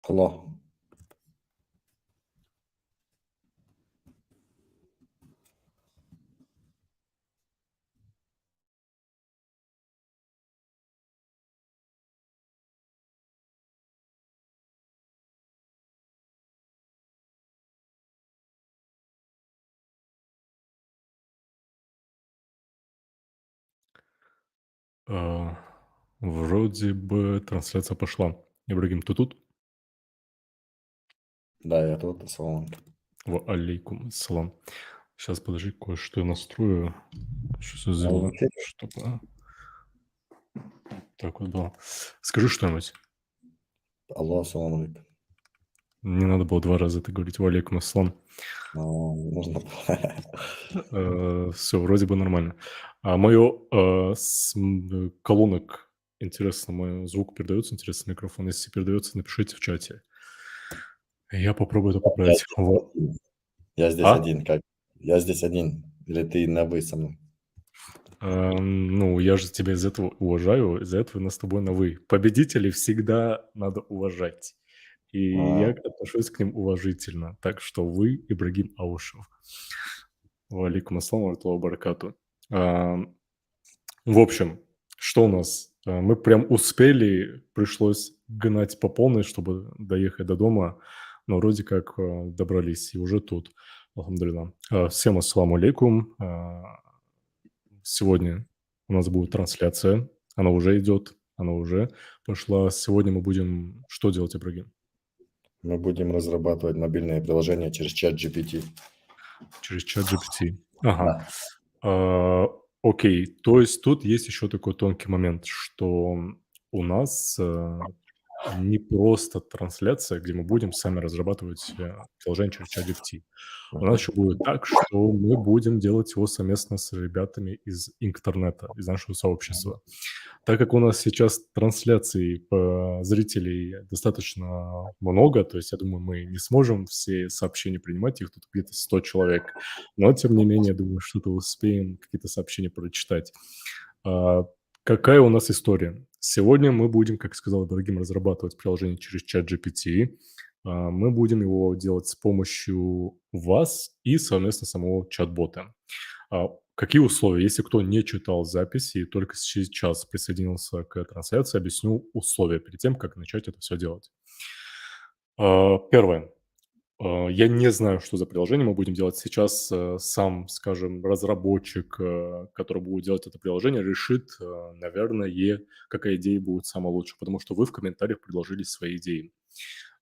Алло. А, Вроде бы трансляция пошла. Ибрагим, ты тут? Да, я тут, ассалам алейкум. Ва алейкум ассалам. Сейчас, подожди, кое-что я настрою. Сейчас я Он в сделаю, эфире? чтобы так вот было. Скажи что-нибудь. Алло, ассалам алейкум. Не надо было 2 раза это говорить. Ва алейкум ассалам. Нужно Всё, вроде бы нормально. А мое, колонок, интересно, мой звук передается, интересно, микрофон? Если передается, напишите в чате. Я попробую это Я поправить. здесь Вот. один. Я здесь А? один. Как? Я здесь один. Или ты на «вы» со мной? Ну, я же тебя из этого уважаю, из-за этого нас с тобой на «вы». Победителей всегда надо уважать. И я А, отношусь к ним уважительно. Так что вы Ибрагим Аушев. Валейкум ассалам ва рахматуллахи ва баракату. Ам, в общем, что у нас? Мы прям успели, пришлось гнать по полной, чтобы доехать до дома, но вроде как, добрались и уже тут. Алхамдулилла. Всем ассаламу алейкум. Сегодня у нас будет трансляция. Она уже идет, она уже пошла. Сегодня мы будем что делать, Ибрагим? мы будем разрабатывать мобильное приложение через чат GPT. Через чат ChatGPT. Ага. Да. А, окей. То есть тут есть еще такой тонкий момент, что у нас, не просто трансляция, где мы будем сами разрабатывать, приложение через чат ChatGPT. У нас еще будет так, что мы будем делать его совместно с ребятами из интернета, из нашего сообщества. Так как у нас сейчас трансляций зрителей достаточно много, то есть, я думаю, мы не сможем все сообщения принимать, их тут где-то 100 человек, но тем не менее, я думаю, что-то успеем, какие-то сообщения прочитать. А, какая у нас история? Сегодня мы будем, как сказал Ибрагим, разрабатывать приложение через чат GPT. Мы будем его делать с помощью вас и совместно самого чат-бота. Какие условия? Если кто не читал записи и только сейчас присоединился к трансляции, объясню условия перед тем, как начать это все делать. Первое. Я не знаю, что за приложение мы будем делать сейчас. Сам, скажем, разработчик, который будет делать это приложение, решит, наверное, какая идея будет самая лучшая, потому что вы в комментариях предложили свои идеи.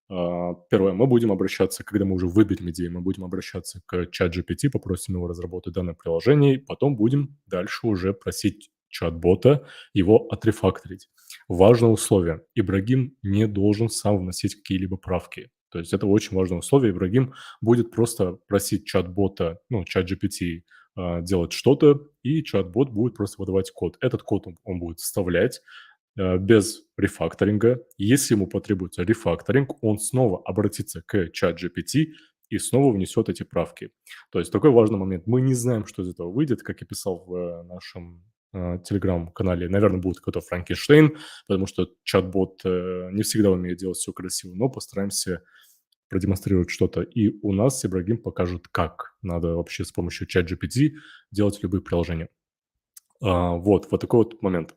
Первое, мы будем обращаться, когда мы уже выберем идею, мы будем обращаться к ChatGPT, попросим его разработать данное приложение, и потом будем дальше уже просить чат-бота его отрефакторить. Важное условие. Ибрагим не должен сам вносить какие-либо правки. То есть это очень важное условие. Ибрагим будет просто просить чат-бота, ну, ChatGPT, делать что-то, и чат-бот будет просто выдавать код. Этот код он будет вставлять, без рефакторинга. Если ему потребуется рефакторинг, он снова обратится к ChatGPT и снова внесет эти правки. То есть такой важный момент. Мы не знаем, что из этого выйдет, как я писал в нашем телеграм-канале. Наверное, будет какой-то Франкенштейн, потому что чат-бот не всегда умеет делать все красиво, но постараемся продемонстрировать что-то. И у нас Ибрагим покажет, как надо вообще с помощью ChatGPT делать любые приложения. Вот такой вот момент.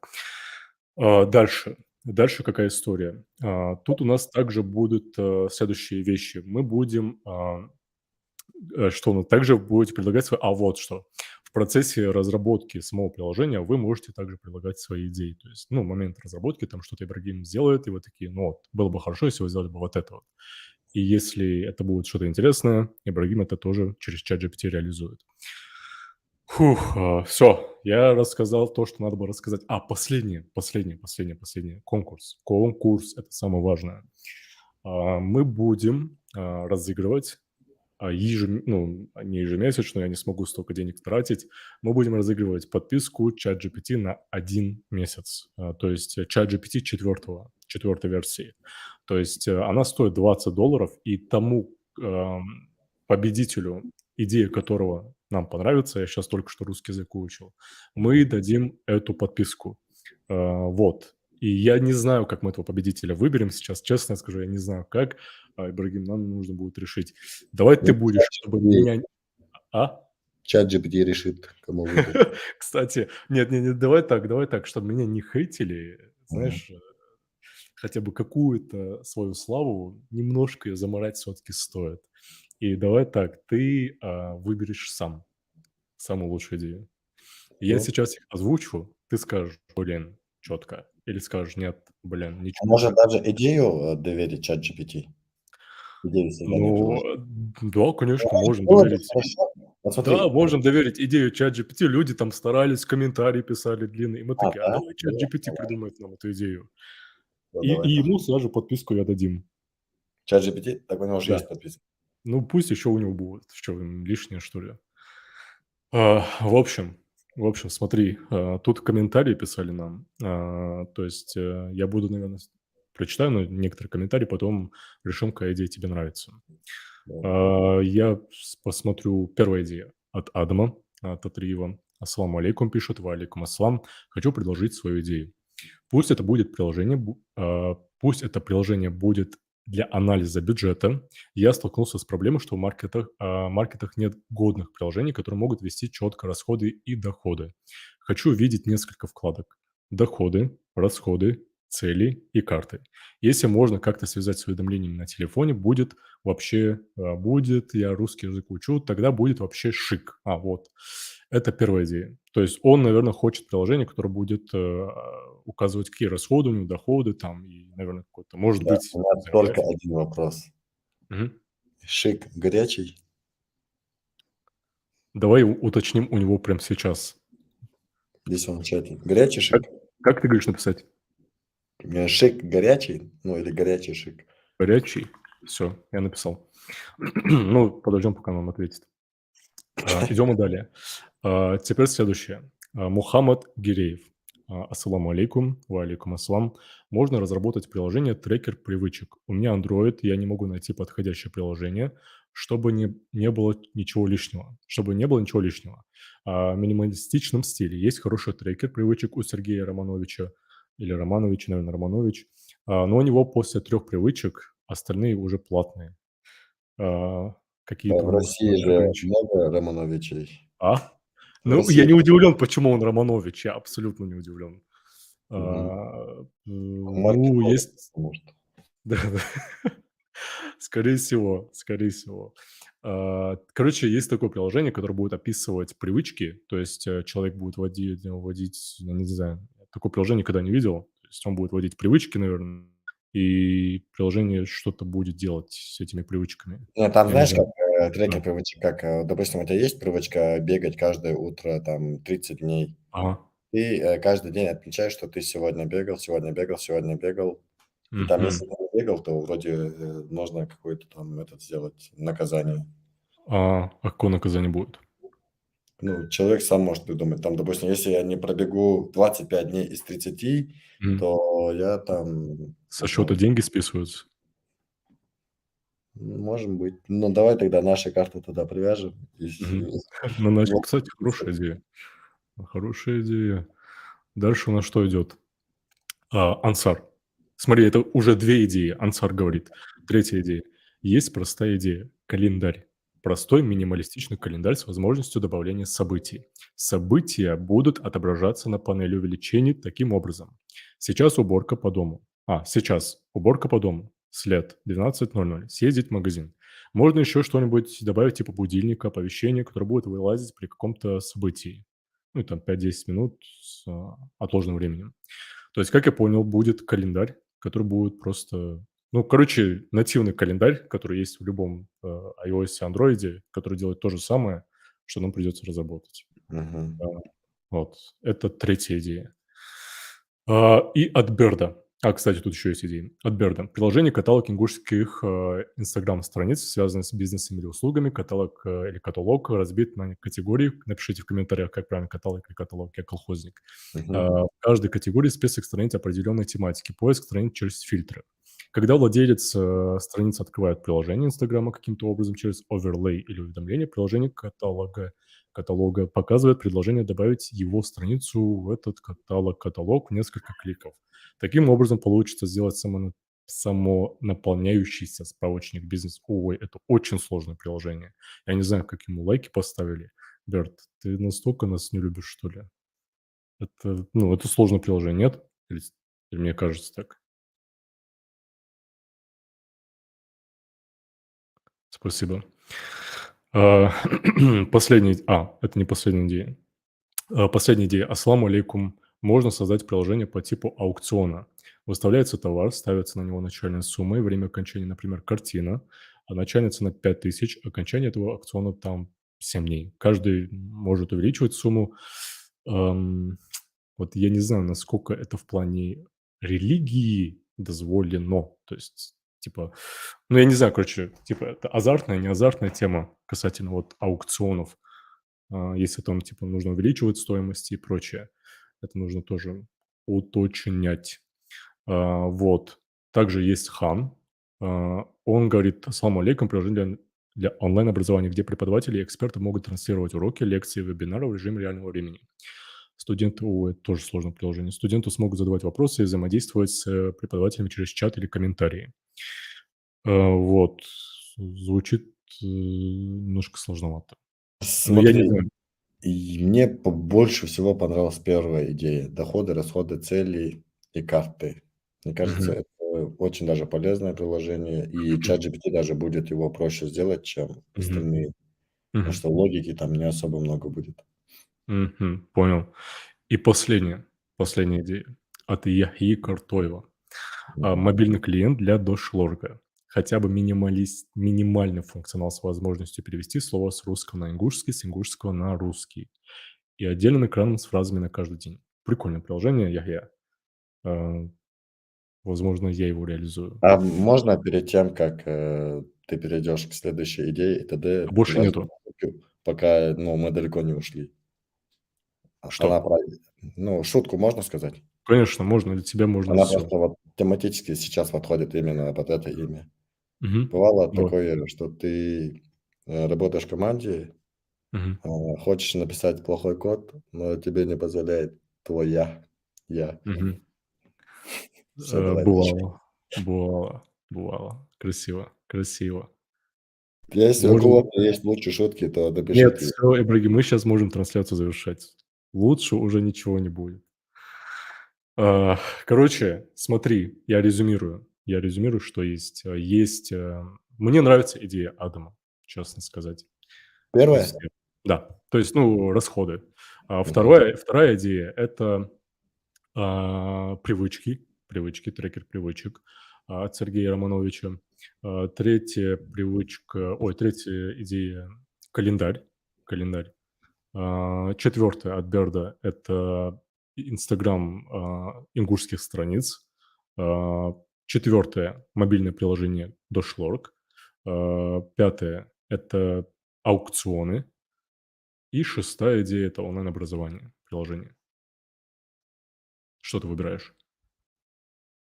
Дальше. Дальше какая история? Тут у нас также будут, следующие вещи. Мы будем, что вы также будете предлагать свои вот что. В процессе разработки самого приложения вы можете также предлагать свои идеи. То есть, ну, момент разработки, там что-то Ибрагим сделает, и вы такие: «Ну вот, было бы хорошо, если вы сделали бы вот это вот». И если это будет что-то интересное, Ибрагим это тоже через ChatGPT реализует. Все, я рассказал то, что надо было рассказать. Последнее. Конкурс. Конкурс — это самое важное. Мы будем, разыгрывать, ну, не ежемесячно, я не смогу столько денег тратить. Мы будем разыгрывать подписку ChatGPT на 1 месяц. То есть, ChatGPT 4 версии. То есть, она стоит $20, и тому, победителю, идея которого нам понравится, я сейчас только что русский язык выучил, мы дадим эту подписку. Вот. И я не знаю, как мы этого победителя выберем сейчас. Честно скажу, я не знаю, как. Ибрагим, нам нужно будет решить. Давай ты Ну, будешь, чтобы меня... А? чат GPT решит, кому выбрать. Кстати, нет, давай так, чтобы меня не хейтили, Мгм. знаешь, хотя бы какую-то свою славу, немножко ее заморать все-таки стоит. И давай так, ты выберешь сам самую лучшую идею. Я Ну, сейчас их озвучу, ты скажешь, блин, четко. Или скажешь, нет, блин, не а может четко. даже идею, доверить чат ChatGPT? Идею создания Ну, приложения. да, конечно, можем Ну, это доверить. хорошо. Вот Да, смотри. можем доверить идею ChatGPT. Люди там старались, комментарии писали длинные. И мы такие, а Да? давай Ну, ChatGPT давай. придумает нам эту идею. Ну, И давай так. ему сразу подписку я дадим. Чат ChatGPT? Так у него уже Да. есть подписка. Ну, пусть еще у него будет. Что, лишнее, что ли? А, в общем в общем, смотри, тут комментарии писали нам. То есть, я буду, наверное, прочитаю, но некоторые комментарии, потом решим, какая идея тебе нравится. Да. Я посмотрю, первая идея от Адама Татриева. Ассаламу алейкум, пишет. Ва алейкум ассалам. Хочу предложить свою идею. Пусть это приложение будет для анализа бюджета. Я столкнулся с проблемой, что в маркетах нет годных приложений, которые могут вести четко расходы и доходы. Хочу видеть несколько вкладок: доходы, расходы, цели и карты. Если можно как-то связать с уведомлениями на телефоне, я русский язык учу, тогда будет вообще шик. Вот. Это первая идея. То есть он, наверное, хочет приложение, которое будет указывать, какие расходы у него, доходы там, и, наверное, какой-то, может Да, у быть, меня не знаю, только график. один вопрос. Мгм. Шик горячий? Давай уточним у него прямо сейчас. Здесь он в чате. Горячий Как, шик? как ты говоришь написать? Шик горячий? Ну, или горячий шик? Горячий. Все, я написал. Ну, подождем, пока он нам ответит. Идем далее. Теперь следующее. Мухаммад Гиреев. Ассаламу алейкум. Ва алейкум ассалам. Можно разработать приложение трекер привычек. У меня Android, я не могу найти подходящее приложение, чтобы не было ничего лишнего. Чтобы не было ничего лишнего. В минималистичном стиле есть хороший трекер привычек у Сергея Романовича, или Романович, наверное, Романович. Но у него после 3 привычек остальные уже платные. А, Какие В думаешь, России сможешь же ограничить? много Романовичей. А? В Ну, я России. не удивлен, почему он Романович, я абсолютно не удивлен. Мгм. Ну, Маркетолог, есть, может. да-да, скорее всего. Короче, есть такое приложение, которое будет описывать привычки, то есть, человек будет вводить, я не знаю, такое приложение никогда не видел, то есть он будет вводить привычки, наверное, и приложение что-то будет делать с этими привычками. Не, там Я не знаешь, как знаю. трекер Да. привычек, как, допустим, у тебя есть привычка бегать каждое утро там 30 дней. Ага. Ты каждый день отмечаешь, что ты сегодня бегал, сегодня бегал, сегодня бегал. И там, Мгм. если ты не бегал, то вроде можно какое-то там этот сделать наказание. Какое наказание будет? Ну, человек сам может придумать. Там, допустим, если я не пробегу 25 дней из 30, Мгм. то я там, Со не счета знаю, деньги списываются? может быть. Ну, давай тогда наши карты туда привяжем. И Мгм. На начал. вот Кстати, хорошая идея. Хорошая идея. Дальше у нас что идет? Ансар. Смотри, это уже 2 идеи. Ансар говорит. Третья идея. Есть простая идея. Календарь. Простой минималистичный календарь с возможностью добавления событий. События будут отображаться на панели увеличений таким образом. Сейчас уборка по дому. След 12:00. Съездить в магазин. Можно еще что-нибудь добавить типа будильника, оповещения, которое будет вылазить при каком-то событии. Ну, и там 5-10 минут с отложенным временем. То есть, как я понял, будет календарь, который будет просто, ну, короче, нативный календарь, который есть в любом iOS, андроиде, который делает то же самое, что нам придется разработать. Мгм. А, Вот. Это третья идея. И от Берда. Кстати, тут еще есть идеи. От Берда. Приложение каталог ингушских инстаграм-страниц, связанных с бизнесом или услугами. Каталог или каталог разбит на категории. Напишите в комментариях, как правильно каталог или каталог. Я колхозник. Мгм. В каждой категории список страниц определенной тематики. Поиск страниц через фильтры. Когда владелец страницы открывает приложение Инстаграма каким-то образом через оверлей или уведомление, приложение каталога показывает предложение добавить его страницу в этот каталог в несколько кликов. Таким образом, получится сделать самонаполняющийся справочник бизнес. Ой, это очень сложное приложение. Я не знаю, как ему лайки поставили. Берт, ты настолько нас не любишь, что ли? Это сложное приложение, нет? Или мне кажется так? Спасибо. А, это не последняя идея. Последняя идея. Ассаламу алейкум. Можно создать приложение по типу аукциона. Выставляется товар, ставится на него начальная сумма и время окончания, например, картина, а начальная цена 5000, окончание этого аукциона там 7 дней. Каждый может увеличивать сумму. Ам, Вот я не знаю, насколько это в плане религии дозволено. То есть, типа, я не знаю, короче, типа, это азартная, не азартная тема касательно вот аукционов. Если там, типа, нужно увеличивать стоимость и прочее. Это нужно тоже уточнять. Вот. Также есть Хан. Он говорит: "Ассаламу алейкум. Приложение для онлайн-образования, где преподаватели и эксперты могут транслировать уроки, лекции, вебинары в режиме реального времени. Это тоже сложное приложение. Студенты смогут задавать вопросы и взаимодействовать с преподавателями через чат или комментарии". Вот. Звучит, немножко сложновато. Но я не Смотри, знаю. и мне больше всего понравилась первая идея. Доходы, расходы, цели и карты. Мне кажется, Мгм. это очень даже полезное приложение, и ChatGPT даже будет его проще сделать, чем Мгм. остальные, потому Мгм. что логики там не особо много будет. Мгм. Понял. И последняя идея от Яхьи Картоева. Мгм. Мобильный клиент для дошложга. Хотя бы минимальный функционал с возможностью перевести слово с русского на ингушский, с ингушского на русский. И отдельным экраном с фразами на каждый день. Прикольное приложение, Яхья. А, Возможно, я его реализую. А можно перед тем, как, ты перейдешь к следующей идее и т.д. Больше возьмем нету. шутку, пока, мы далеко не ушли. Она Что? про шутку можно сказать? Конечно, можно, для тебя можно Она все. просто вот тематически сейчас подходит именно под это имя. Бывало Давай. такое, что ты, работаешь в команде, Мгм. хочешь написать плохой код, но тебе не позволяет твой я. Мгм. Всё, давай дальше. Бывало, бывало. Красиво, красиво. Если у Можем кого-то есть лучшие шутки, то Нет, напишите. все, Ибрагим, мы сейчас можем трансляцию завершать. Лучше уже ничего не будет. А, Короче, смотри, Я резюмирую, что есть. Мне нравится идея Адама, честно сказать, из Первое? всех. Да, то есть, расходы. Мгм. Вторая идея — это трекер привычек, от Сергея Романовича. Третья идея — календарь. 4 от Берда — это "Инстаграм", ингушских страниц. А, 4 — мобильное приложение "Дошлорг". 5 — это аукционы. И шестая идея — это онлайн-образование, приложение. Что ты выбираешь?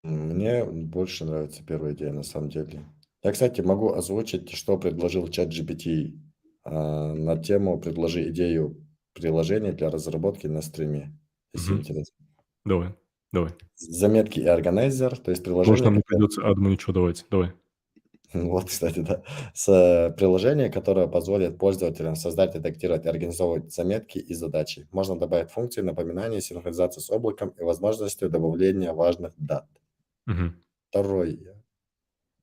Мне больше нравится первая идея на самом деле. Я, кстати, могу озвучить, что предложил ChatGPT, на тему "Предложи идею приложения для разработки на стриме", если Мгм. интересно. Давай, давай. Заметки и органайзер, то есть Может, приложение, нам не которое придется Адаму ничего давать. Давай. вот, кстати, да. Приложение, которое позволит пользователям создать, редактировать и организовывать заметки и задачи. Можно добавить функции напоминания, синхронизации с облаком и возможностью добавления важных дат. Мгм. Второе. Подушка.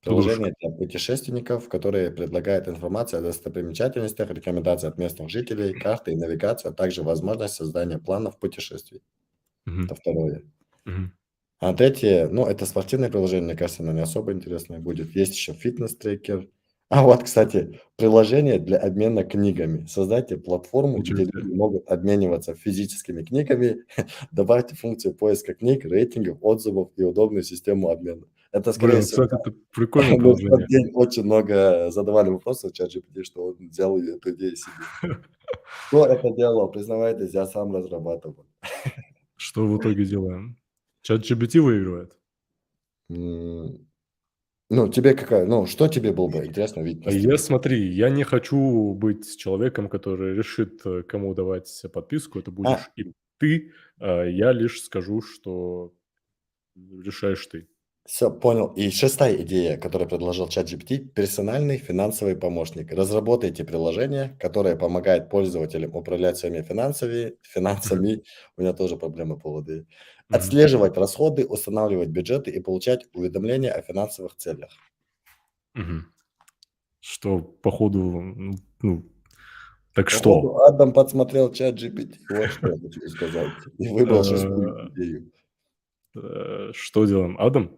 Приложение для путешественников, которое предлагает информацию о достопримечательностях, рекомендации от местных жителей, карты и навигацию, а также возможность создания планов путешествий. Мгм. Это второе. Мгм. А третье, это спортивное приложение, мне кажется, оно не особо интересное будет. Есть еще фитнес-трекер. Вот, кстати, приложение для обмена книгами. Создайте платформу, Ничего где себе. люди могут обмениваться физическими книгами. Добавьте функцию поиска книг, рейтингов, отзывов и удобную систему обмена. Это, скорее Блин, всего, кстати, это прикольное мы в тот приложение. день очень много задавали вопросов ChatGPT, что он взял эту идею себе. Кто это делал? Признавайтесь, я сам разрабатывал. Что в итоге делаем? ChatGPT выигрывает? М, Ну, тебе какая, ну, что тебе было бы интересно видеть на Я, стриме? смотри, я не хочу быть человеком, который решит, кому давать подписку. Это А, будешь и ты. Я лишь скажу, что решаешь ты. все, понял. И шестая идея, которую предложил ChatGPT — персональный финансовый помощник. Разработайте приложение, которое помогает пользователям управлять своими Мгм. финансами, у меня тоже проблемы по воды, Мгм. отслеживать расходы, устанавливать бюджеты и получать уведомления о финансовых целях. Мгм. Что, походу, ну, так Походу, что? Адам подсмотрел ChatGPT, вот что я хочу сказать, и выбрал шестую Э, идею. что делаем? Адам?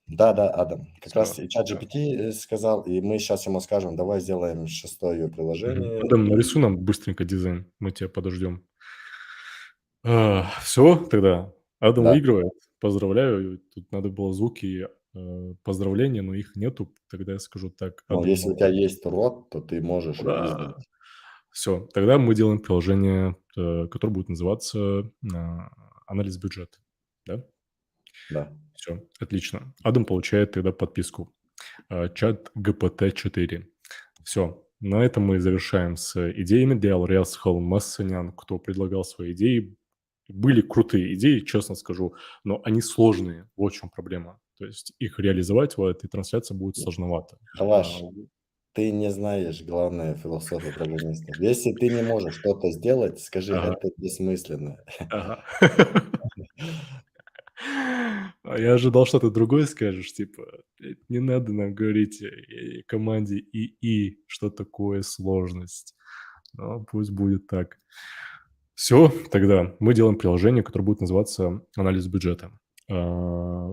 Да-да, Адам. Как раз Все. и ChatGPT, сказал, и мы сейчас ему скажем: "Давай сделаем шестое приложение". Адам, И нарисуй нам быстренько дизайн. Мы тебя подождем. Все, тогда Адам да, выигрывает. Поздравляю. Тут надо было звуки, поздравления, но их нету. Тогда я скажу так: ну, Адам если у молодец. тебя есть рот, то ты можешь и Ура! издать. Все, тогда мы делаем приложение, которое будет называться, "Анализ бюджета". Да? Да. Все, отлично. Адам получает тогда подписку, чат GPT-4. Все, на этом мы завершаем с идеями. Диал Хол Массанян, кто предлагал свои идеи. Были крутые идеи, честно скажу, но они сложные. Вот в чём проблема. То есть их реализовать в этой трансляции будет сложновато. А, Хаваш, ты не знаешь главную философию программистов. Если ты не можешь что-то сделать, скажи: ага, "Это бессмысленно". ага. А я ожидал, что ты другое скажешь, типа: Не надо нам говорить, команде ИИ, что такое сложность". Но пусть будет так. Все, тогда мы делаем приложение, которое будет называться "Анализ бюджета".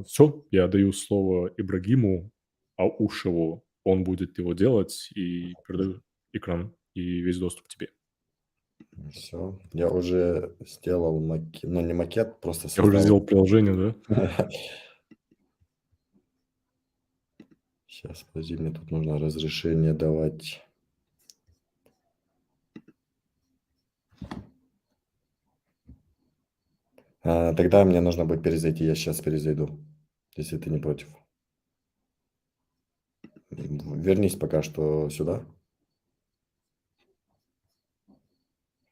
Все, я даю слово Ибрагиму Аушеву. Он будет его делать, и передаю экран и весь доступ тебе. Всё, я уже сделал ну, не макет, просто Я уже создал. сделал приложение, да? Сейчас, подожди, мне тут нужно разрешение давать. Тогда мне нужно будет перезайти. Я сейчас перезайду, если ты не против. Вернись пока что сюда.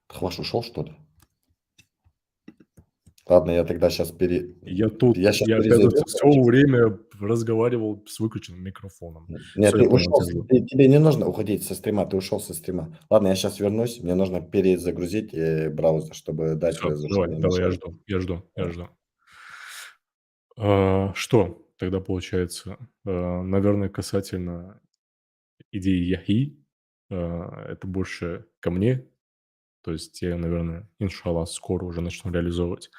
Хваш ушел, что ли? Ладно, я тогда сейчас Я тут, я сейчас я, перезайду, оказывается, все короче. время разговаривал с выключенным микрофоном. Нет, Все, ты я понял ушел, тебя. тебе не нужно уходить со стрима, ты ушел со стрима. Ладно, я сейчас вернусь, мне нужно перезагрузить, браузер, чтобы дать Все, давай, разрешение давай, я начала. жду, я жду, я Давай. жду. Что тогда получается? Наверное, касательно идеи Яхи, это больше ко мне. То есть я, наверное, иншаллах, скоро уже начну реализовывать.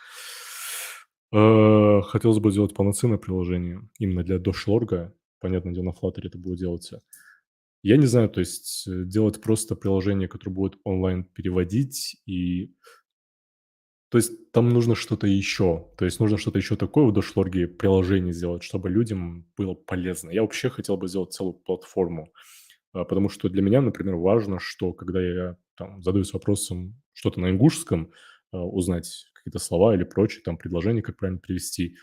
Хотелось бы сделать полноценное приложение именно для дошлорга. Понятное дело, на Flutter это будет делаться. Я не знаю, то есть, делать просто приложение, которое будет онлайн переводить, и то есть там нужно что-то еще. То есть нужно что-то еще такое в дошлорге приложение сделать, чтобы людям было полезно. Я вообще хотел бы сделать целую платформу, потому что для меня, например, важно, что когда я там задаюсь вопросом что-то на ингушском, узнать какие-то слова или прочие там предложения, как правильно перевести,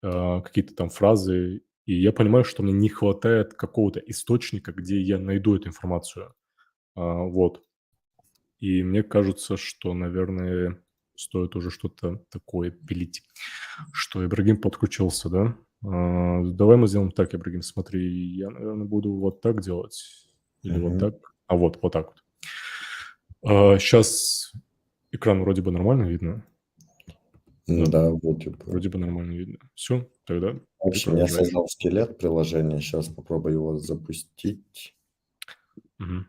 какие-то там фразы, и я понимаю, что мне не хватает какого-то источника, где я найду эту информацию. Вот. И мне кажется, что, наверное, стоит уже что-то такое пилить. Что, Ибрагим подключился, да? Давай мы сделаем так, Ибрагим, смотри, я, наверное, буду вот так делать или вот Мгм. так. Вот так вот. Сейчас экран вроде бы нормально видно, да? Да, вроде бы. Вроде бы нормально видно. Все, тогда В ты общем, я продолжаешь. создал скелет приложения. Сейчас попробую его запустить. Мгм.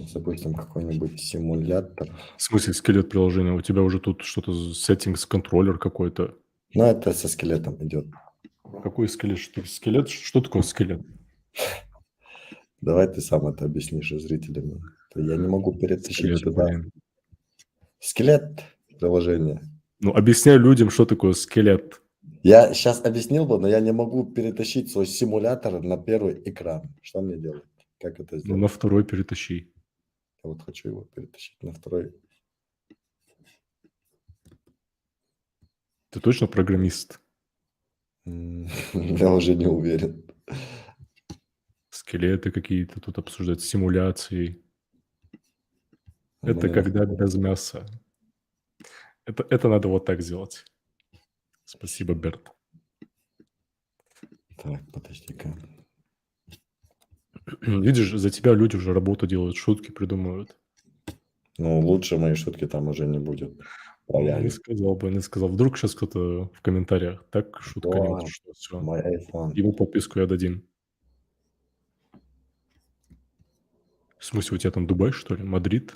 Запустим какой-нибудь симулятор. В смысле скелет приложения? У тебя уже тут что-то settings контроллер какой-то. Но это со скелетом идет. Какой скелет? Что скелет? Что такое скелет? Давай ты сам это объяснишь зрителям. Я не могу перетащить Скелет, сюда. блин. Скелет приложения. Ну, объясняй людям, что такое скелет. Я сейчас объяснил бы, но я не могу перетащить свой симулятор на первый экран. Что мне делать? Как это Ну, на сделать? второй перетащи. Я вот хочу его перетащить на второй. Ты точно программист? Я уже не уверен. Скелеты какие-то тут обсуждать, симуляции. Мы Это не на когда форуме. без мяса. Это надо вот так сделать. Спасибо, Берт. Так, подожди-ка. Видишь, за тебя люди уже работу делают, шутки придумывают. Ну, лучше мои шутки там уже не будет. Ну, не Рояли. сказал бы, не сказал. Вдруг сейчас кто-то в комментариях: "Так шутканет, Вот, что все, мой iPhone. ему подписку и отдадим". В смысле, у тебя там Дубай, что ли? Мадрид?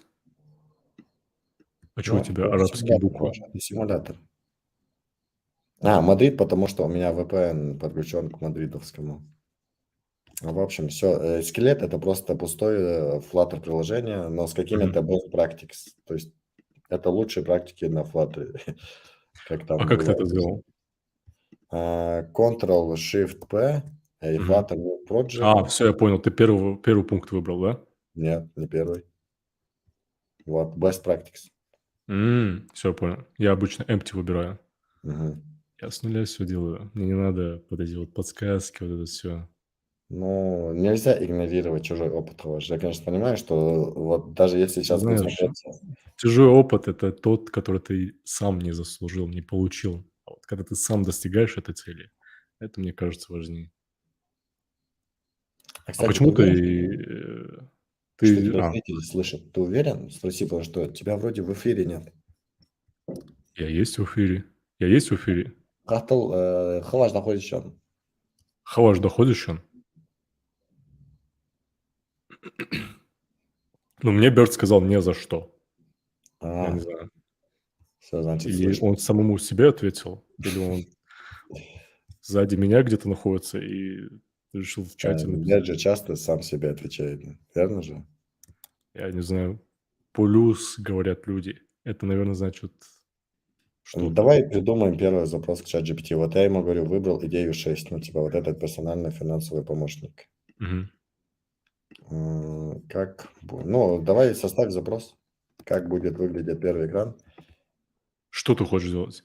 А чё у Ну, тебя это арабские симулятор, буквы? Паша, это симулятор. Мадрид, потому что у меня VPN подключен к мадридовскому. В общем, все. Скелет это просто пустое Flutter приложение, но с Мгм. какими-то best practices. То есть это лучшие практики на Flutter, как А там как ты это бывает. сделал? Ctrl-Shift-P и Мгм. Flutter New Project. А, всё, я понял. Ты первый пункт выбрал, да? Нет, не первый. Вот, best practice. Всё, понял. Я обычно empty выбираю. Мгм. Я с нуля все делаю. Мне не надо вот эти вот подсказки, вот это все. Ну, нельзя игнорировать чужой опыт тоже. Я, конечно, понимаю, что вот даже если сейчас Знаешь, присмотреться. чужой опыт — это тот, который ты сам не заслужил, не получил. А вот когда ты сам достигаешь этой цели, это, мне кажется, важнее. А Кстати, ты почему уверен, что ты тебя зрители слышат? Ты уверен? Спроси, потому что тебя вроде в эфире нет. я есть в эфире. Я есть в эфире. Халаш находишься. Хаваш, доходишь он? Ну, мне Берт сказал: "Не за что". Я не знаю. Все, значит, Или слышно. он самому себе ответил, или он сзади меня где-то находится и решил в чате Дед написать. же часто сам себе отвечает, верно же? Я не знаю. Плюс, говорят люди. Это, наверное, значит что-то. Давай придумаем первый запрос к ChatGPT. Вот я ему говорю, выбрал идею 6, ну, типа вот этот персональный финансовый помощник. Мгм. Ну, давай составь запрос. Как будет выглядеть первый экран? Что ты хочешь сделать?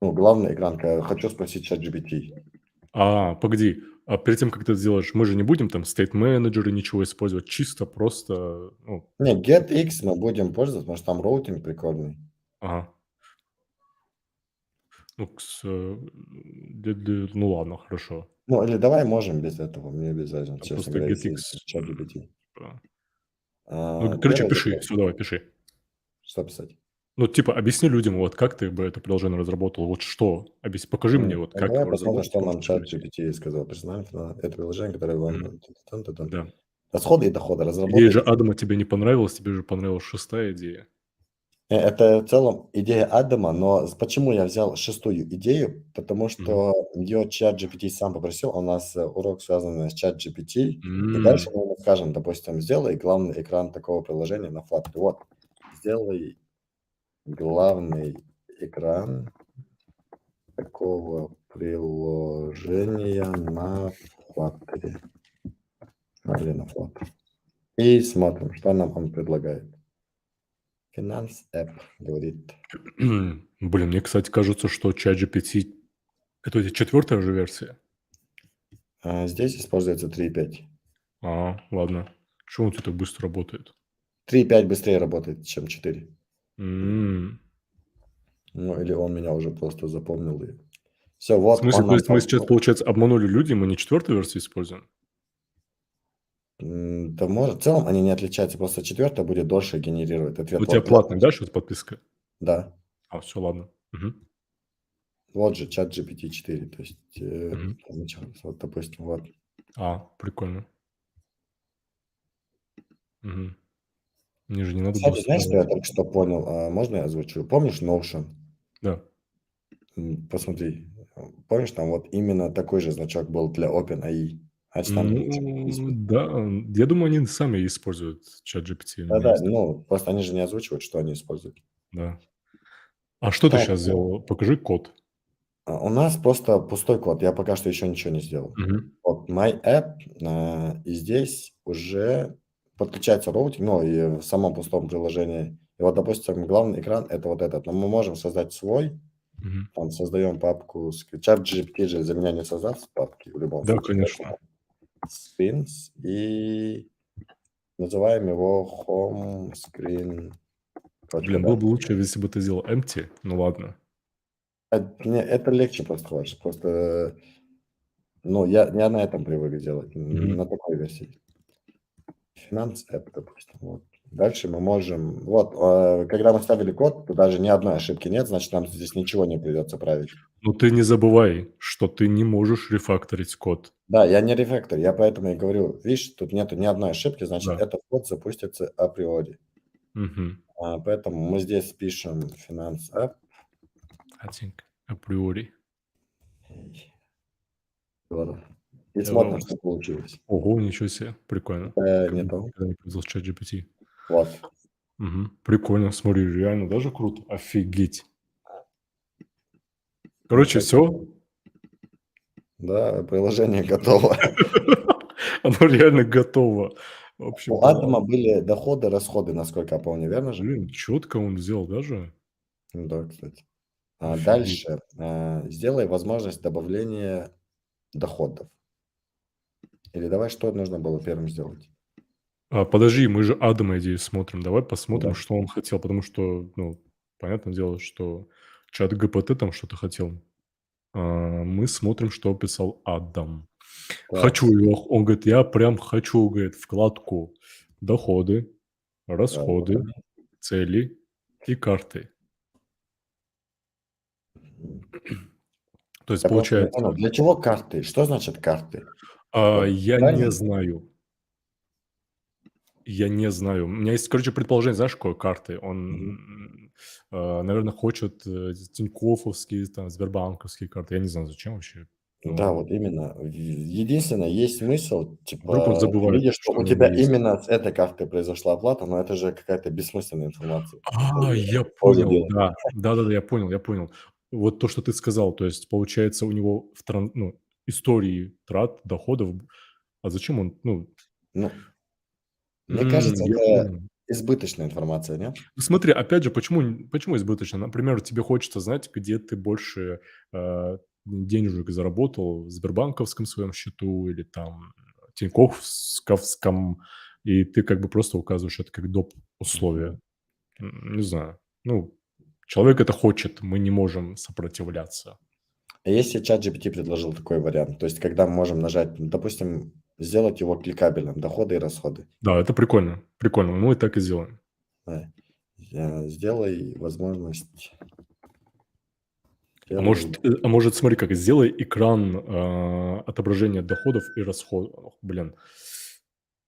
Ну, главный экран. Хочу спросить ChatGPT. Погоди. А перед тем, как ты это сделаешь, мы же не будем там state manager и ничего использовать. Чисто просто, ну, Не, GetX мы будем пользоваться, потому что там роутинг прикольный. ага. Ну, ну ладно, хорошо. Ну, или давай можем без этого, мне без разницы, Там честно просто говоря, если getx. ChatGPT. А. Ну, короче, Первый пиши. запрос. Все, давай, пиши. Что писать? Ну, типа, объясни людям, вот как ты бы это приложение разработал, вот что, покажи мне, вот Ну, как давай его посмотрим, разработать, что можешь нам покажите. ChatGPT сказал. Это приложение, которое вам... Мгм. Тан-тан-тан. Да. Расходы и доходы Идея же разработать. Адама тебе не понравилась, тебе же понравилась шестая идея. Это в целом идея Адама, но почему я взял шестую идею? Потому Мгм. что ее ChatGPT сам попросил. У нас урок связан с ChatGPT. И дальше М. мы ему скажем, допустим, сделай главный экран такого приложения на Flutter. Вот, сделай главный экран такого приложения на Flutter. Или на Flutter. И смотрим, что нам он предлагает. Финанс App говорит. Блин, мне, кстати, кажется, что ChatGPT — это у тебя 4 уже версия? Здесь используется 3.5. Ладно. Чего он у тебя так быстро работает? 3.5 быстрее работает, чем 4. М. Ну, или он меня уже просто запомнил. Все, В вот смысле, он то нам есть мы сейчас, получается, обманули людей, мы не 4 версию используем? да может, в целом они не отличаются, просто 4 будет дольше генерировать У ответ. тебя Вот, платная, да, сейчас подписка? да, Все, ладно. Мгм. вот же чат GPT 4, то есть, Мгм. вот, допустим, вот. Прикольно. Мгм. Мне же не надо было Кстати, знаешь, что устанавливать. я только что понял? Можно я озвучу? Помнишь Notion? Да. Посмотри, помнишь, там вот именно такой же значок был для OpenAI, значит, там Ну да, я думаю, они сами используют ChatGPT да-да, вместе. ну, просто они же не озвучивают, что они используют. Да. А что ты Так, сейчас сделал? Покажи код. у нас просто пустой код, я пока что еще ничего не сделал. Мгм. Вот My App, и здесь уже подключается роутинг, ну, и в самом пустом приложении. И вот, допустим, главный экран — это вот этот, но мы можем создать свой, Мгм. Там создаем папку. ChatGPT же за меня не создаст папки в любом Да, случае. конечно. Поэтому spins и называем его home screen. Блин, было бы лучше, если бы ты сделал empty. Ну ладно. Это легче построить. Просто, ну, я на этом привык делать, Мгм. на такой версии. Финанс App, допустим. Вот. Дальше мы можем... Вот, когда мы ставили код, то даже ни одной ошибки нет, значит, нам здесь ничего не придется править. Но ты не забывай, что ты не можешь рефакторить код. Да, я не рефактор, я поэтому и говорю, видишь, тут нету ни одной ошибки, значит, Да. этот код запустится априори. Мгм. Поэтому мы здесь пишем финанс App. I think априори. Здорово. И It смотрим, was. что получилось. Ого, ничего себе, прикольно. Не Никогда то. никогда не пользовался ChatGPT. Вот. Мгм. Прикольно, смотри, реально даже круто. Офигеть. Короче, Так, все. да, приложение готово. Оно реально готово. Вообще У балдеть. Атома были доходы, расходы, насколько я помню, верно же? Блин, четко он сделал даже. Да, кстати. Офигеть. Дальше, сделай возможность добавления доходов. Или давай, что нужно было первым сделать? Подожди, мы же Адама идею смотрим. Давай посмотрим, Да. что он хотел, потому что, ну, понятное дело, что чат ГПТ там что-то хотел. Мы смотрим, что писал Адам. Так, Хочу его, он говорит, я прям хочу, говорит, вкладку доходы, так, расходы, вот. цели и карты. То есть Я просто не понял, получается, для чего карты? Что значит карты? Вот я не правильно? знаю. Я не знаю. У меня есть, короче, предположение, знаешь, какой карты. Мгм. Он, наверное, хочет тинькоффовские, там, сбербанковские карты. Я не знаю, зачем вообще. Да, Но вот именно. Единственное, есть смысл, вдруг он типа, ты забывает, видишь, что что у у него тебя есть. именно с этой карты произошла оплата, но это же какая-то бессмысленная информация. Это же Я пользу понял, делает. да. Да-да-да, я понял. Вот то, что ты сказал, то есть, получается, у него ну, истории трат, доходов. А зачем он, ну, Ну, мне кажется, я это понял. избыточная информация, нет? Ну, смотри, опять же, почему избыточно? Например, тебе хочется знать, где ты больше, денежек заработал: в сбербанковском своем счету или там тинькоффсковском, и ты как бы просто указываешь это как доп. Мгм. Условие. Не знаю. Ну, человек это хочет, мы не можем сопротивляться. А если ChatGPT предложил такой вариант, то есть когда мы можем нажать, допустим, сделать его кликабельным, доходы и расходы. Да, это прикольно, прикольно. Мы так и сделаем. Да. Сделай возможность, А сделай, может, смотри как, сделай экран, отображения доходов и расходов. Ох, блин.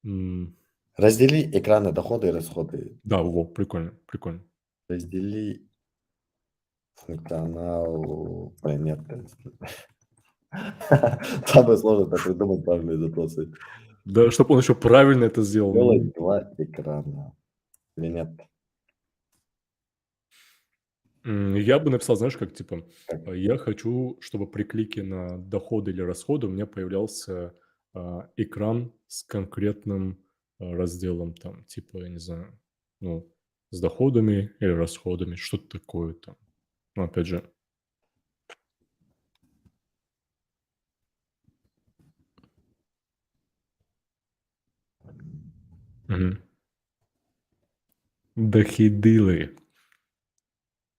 М. раздели экраны доходы и расходы. Да, во, прикольно, прикольно. Раздели функционал, ой, нет. Самое сложное это придумать правильные запросы. Да, чтобы он еще правильно это сделал. Сделай 2 экрана или нет? Я бы написал, знаешь, как типа, Как? я хочу, чтобы при клике на доходы или расходы у меня появлялся, экран с конкретным, разделом там, типа, я не знаю, ну, с доходами или расходами, что-то такое там. Ну, опять же. Мгм. Дахидилы,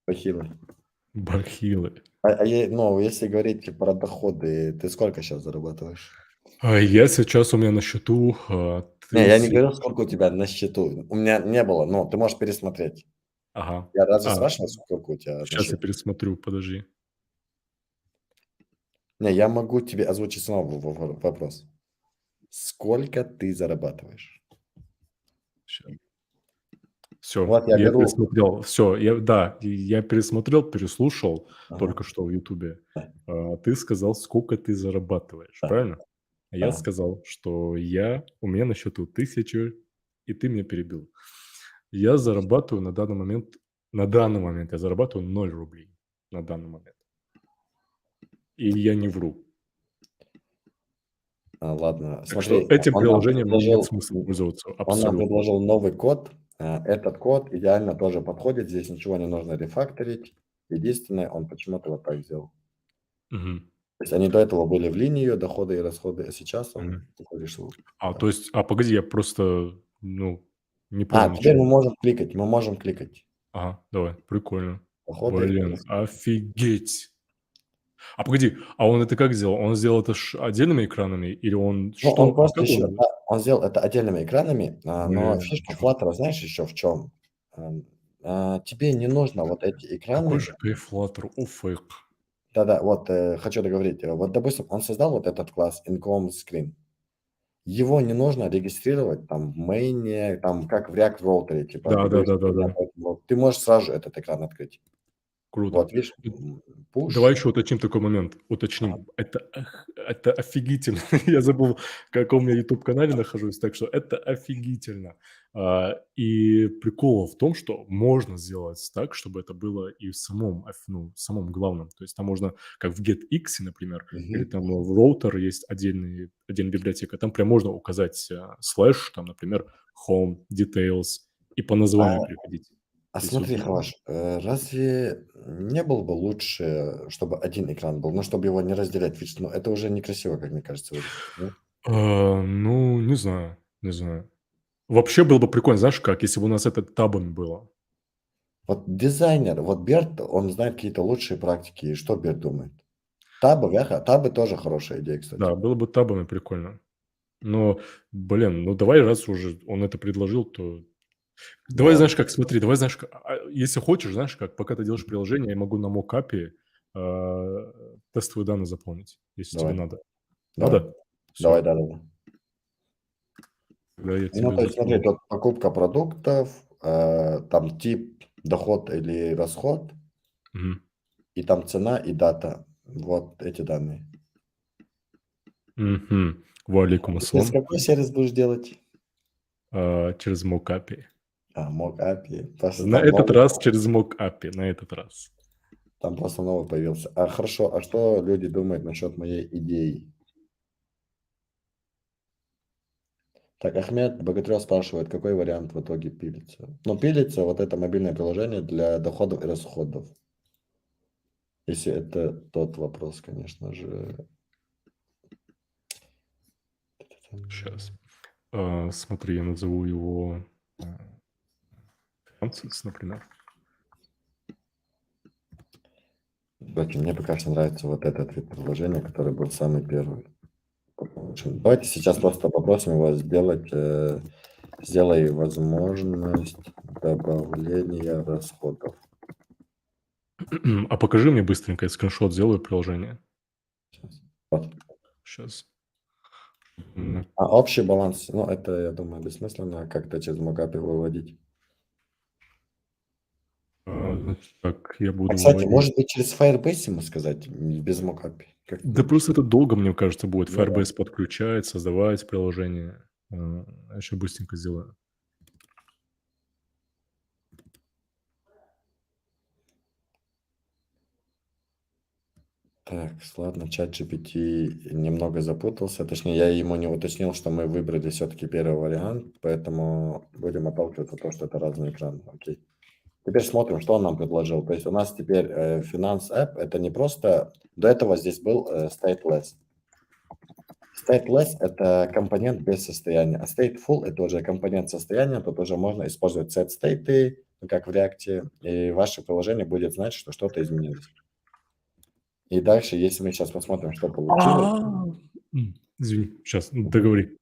Бахилы. бахилы. Ну, если говорить про доходы, ты сколько сейчас зарабатываешь? Я сейчас у меня на счету, Не, я не тысяч. говорю, сколько у тебя на счету. У меня не было, но ты можешь пересмотреть. Ага. Я разве А, спрашивал, сколько у тебя на Сейчас я счету? пересмотрю, подожди. Не, я могу тебе озвучить снова вопрос. Сколько ты зарабатываешь? Все, Вот я я беру. пересмотрел. Все, я пересмотрел, переслушал Ага, только что в "Ютубе". да, Ты сказал, сколько ты зарабатываешь, да, правильно? А я ага. сказал, что у меня на счету 1000, и ты меня перебил. Я зарабатываю на данный момент я зарабатываю 0 рублей. На данный момент. И я не вру. Ладно, Так что смотри, этим приложением мне нет смысла пользоваться он нам абсолютно. предложил новый код. Этот код идеально тоже подходит. Здесь ничего не нужно рефакторить. Единственное, он почему-то вот так сделал. Мгм. То есть они до этого были в линии доходы и расходы, а сейчас он Мгм. такой решил. То Так. есть, погоди, я просто, не понял Теперь ничего. мы можем кликать. Ага, давай, прикольно. Доходы и Блин, расходы. офигеть! Погоди, он это как сделал? Он сделал это отдельными экранами или он Ну, он что? просто Как еще, он? да, он сделал это отдельными экранами, но Блин, фишка чё? Flutter, знаешь, еще в чем? Тебе не нужно вот эти Какой экраны. же кайф Flutter, офиг. Да-да, вот хочу договорить. Вот, допустим, он создал вот этот класс Income Screen. Его не нужно регистрировать там в мейне, там как в React Router, типа ты говоришь, у меня Да-да-да-да-да. вот, ты можешь сразу же этот экран открыть. Круто. Вот видишь, Давай push. еще уточним такой момент. Ага. Уточним. Это офигительно. Я забыл, в каком я YouTube-канале нахожусь, так что это офигительно. И прикол в том, что можно сделать так, чтобы это было и в самом главном. То есть там можно, как в GetX, например, или Мгм. там в Router есть отдельная библиотека, там прям можно указать слэш, там, например, Home, Details, и по А названию переходить. Если вот смотри, Халаш, разве не было бы лучше, чтобы один экран был, ну, чтобы его не разделять? Ведь, ну, это уже некрасиво, как мне кажется, выглядит, нет? Не знаю, не знаю. Вообще было бы прикольно, знаешь как, если бы у нас это табами было. Вот дизайнер, вот Берт, он знает какие-то лучшие практики. И что Берт думает? Табы, вяха, табы тоже хорошая идея, Да, кстати. было бы табами прикольно. Но, блин, давай, раз уже он это предложил, то давай, Давай. знаешь как, смотри, давай, знаешь как, если хочешь, знаешь как, пока ты делаешь приложение, я могу на мокапе, тестовые данные заполнить, если тебе Давай. надо. Давай. Надо? Давай, Все, да-да-да. тогда я Ну, тебе то есть смотри, засуну. тут покупка продуктов, там тип, доход или расход, Мгм. и там цена и дата. Вот эти данные. Мгм. Валикум Ты через ассалам. какой сервис будешь делать? Через мокапи. Мог API. Просто На там этот новый, раз через мокапи, на этот раз. там просто новый появился. Хорошо, а что люди думают насчет моей идеи? Так, Ахмед Богатырев спрашивает, какой вариант в итоге пилится? Ну, пилится вот это мобильное приложение для доходов и расходов. Если это тот вопрос, конечно же. Сейчас. Смотри, я назову его Францис, например. Кстати, мне пока что нравится вот этот вид приложения, который был самый первый. В общем, давайте сейчас просто попросим его сделать, сделай возможность добавления расходов. Покажи мне быстренько, я скриншот сделаю приложение. Сейчас. Вот. Сейчас. Общий баланс, ну, это, я думаю, бессмысленно как-то через мокапи выводить. Значит так, я буду Кстати, выводить. может быть, через Firebase ему сказать, без мокапи, как ты Да думаешь? просто это долго, мне кажется, будет. Ну да. Firebase подключать, создавать приложение. Еще быстренько сделаю. Так, ладно, чат GPT немного запутался. Точнее, я ему не уточнил, что мы выбрали все-таки первый вариант, поэтому будем отталкиваться от того, что это разные экраны. Окей. Теперь смотрим, что он нам предложил. То есть у нас теперь Finance App, это не просто... До этого здесь был Stateless. Stateless – это компонент без состояния, а Stateful – это уже компонент состояния, тут уже можно использовать set state, как в React, и ваше приложение будет знать, что что-то изменилось. И дальше, если мы сейчас посмотрим, что получилось, Извини, сейчас, мгм. договори.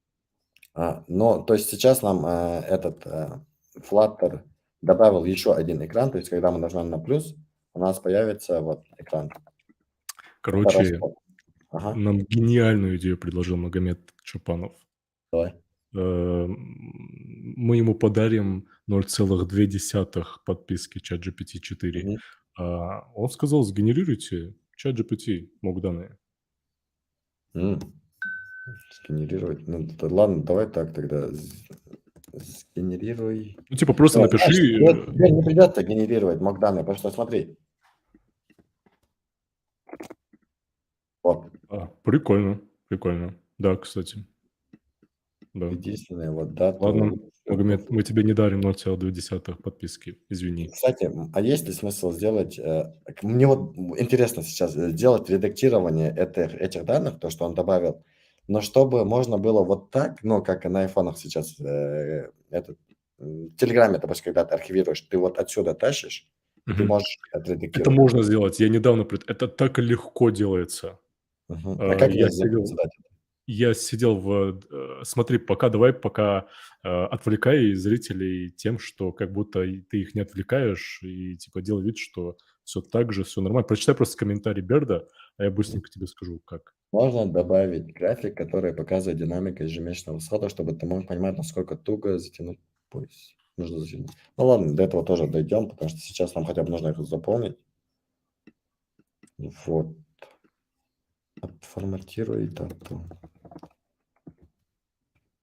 Но то есть сейчас нам этот Flutter добавил еще один экран, то есть когда мы нажмем на плюс, у нас появится вот экран. Это Короче, расход. Ага, нам гениальную идею предложил Магомед Чапанов. давай. Мы ему подарим 0,2 подписки ChatGPT 4. Мгм. Он сказал, сгенерируйте ChatGPT, мог данные. М, Сгенерировать. Ну, ладно, давай так тогда. Сгенерируй. Типа просто Давай, напиши. знаешь, тебе не придется генерировать мок данные, потому что смотри, вот, Прикольно, прикольно. Да, кстати, да. единственное, вот дату. Ладно, Магомед, мы тебе не дарим 0,2 подписки, извини. Кстати, а есть ли смысл сделать, мне вот интересно сейчас, сделать редактирование этих данных, то, что он добавил, но чтобы можно было вот так, ну, как и на айфонах сейчас, в "Телеграме", допустим, когда ты архивируешь, ты вот отсюда тащишь, и ты Мгм. можешь Это отредактировать. можно сделать. Я недавно это так легко делается. Мгм. А как Я мне сделать сидел задачу? я сидел смотри, пока отвлекай зрителей тем, что как будто ты их не отвлекаешь, и типа делай вид, что все так же, все нормально. Прочитай просто комментарий Берда, а я быстренько тебе скажу, как. Можно добавить график, который показывает динамику ежемесячного расхода, чтобы ты мог понимать, насколько туго затянуть пояс. Нужно затянуть. Ну ладно, до этого тоже дойдем, потому что сейчас нам хотя бы нужно их заполнить. Вот. Отформатируй дату.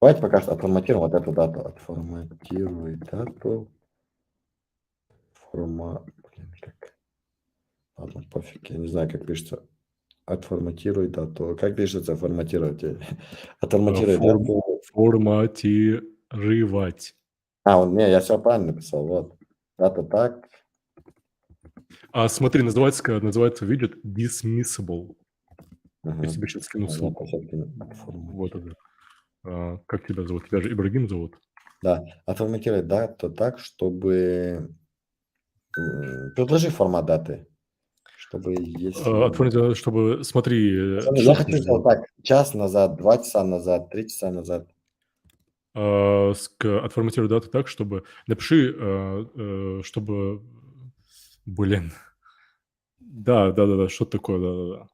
Давайте пока что отформатируем вот эту дату. Отформатируй дату. Блин, как? Ладно, пофиг. Я не знаю, как пишется. Отформатируй дату. Как пишется форматировать? Отформатируй Форм дату. форматировать. Не, я все правильно написал. Вот. Дата так. А смотри, называется виджет dismissible. Я Мгм. тебе сейчас скину Я ссылку. всё-таки Вот это. Как тебя зовут? Тебя же Ибрагим зовут? Да, отформатировать дату так, чтобы, предложи формат даты, чтобы если Отформатировать, чтобы смотри, пацаны, что я ты хочу хочешь сделать сделать? так: час назад, 2 часа назад, 3 часа назад. Отформатируй дату так, чтобы напиши, чтобы блин. Да, да-да-да, что-то такое, да-да-да.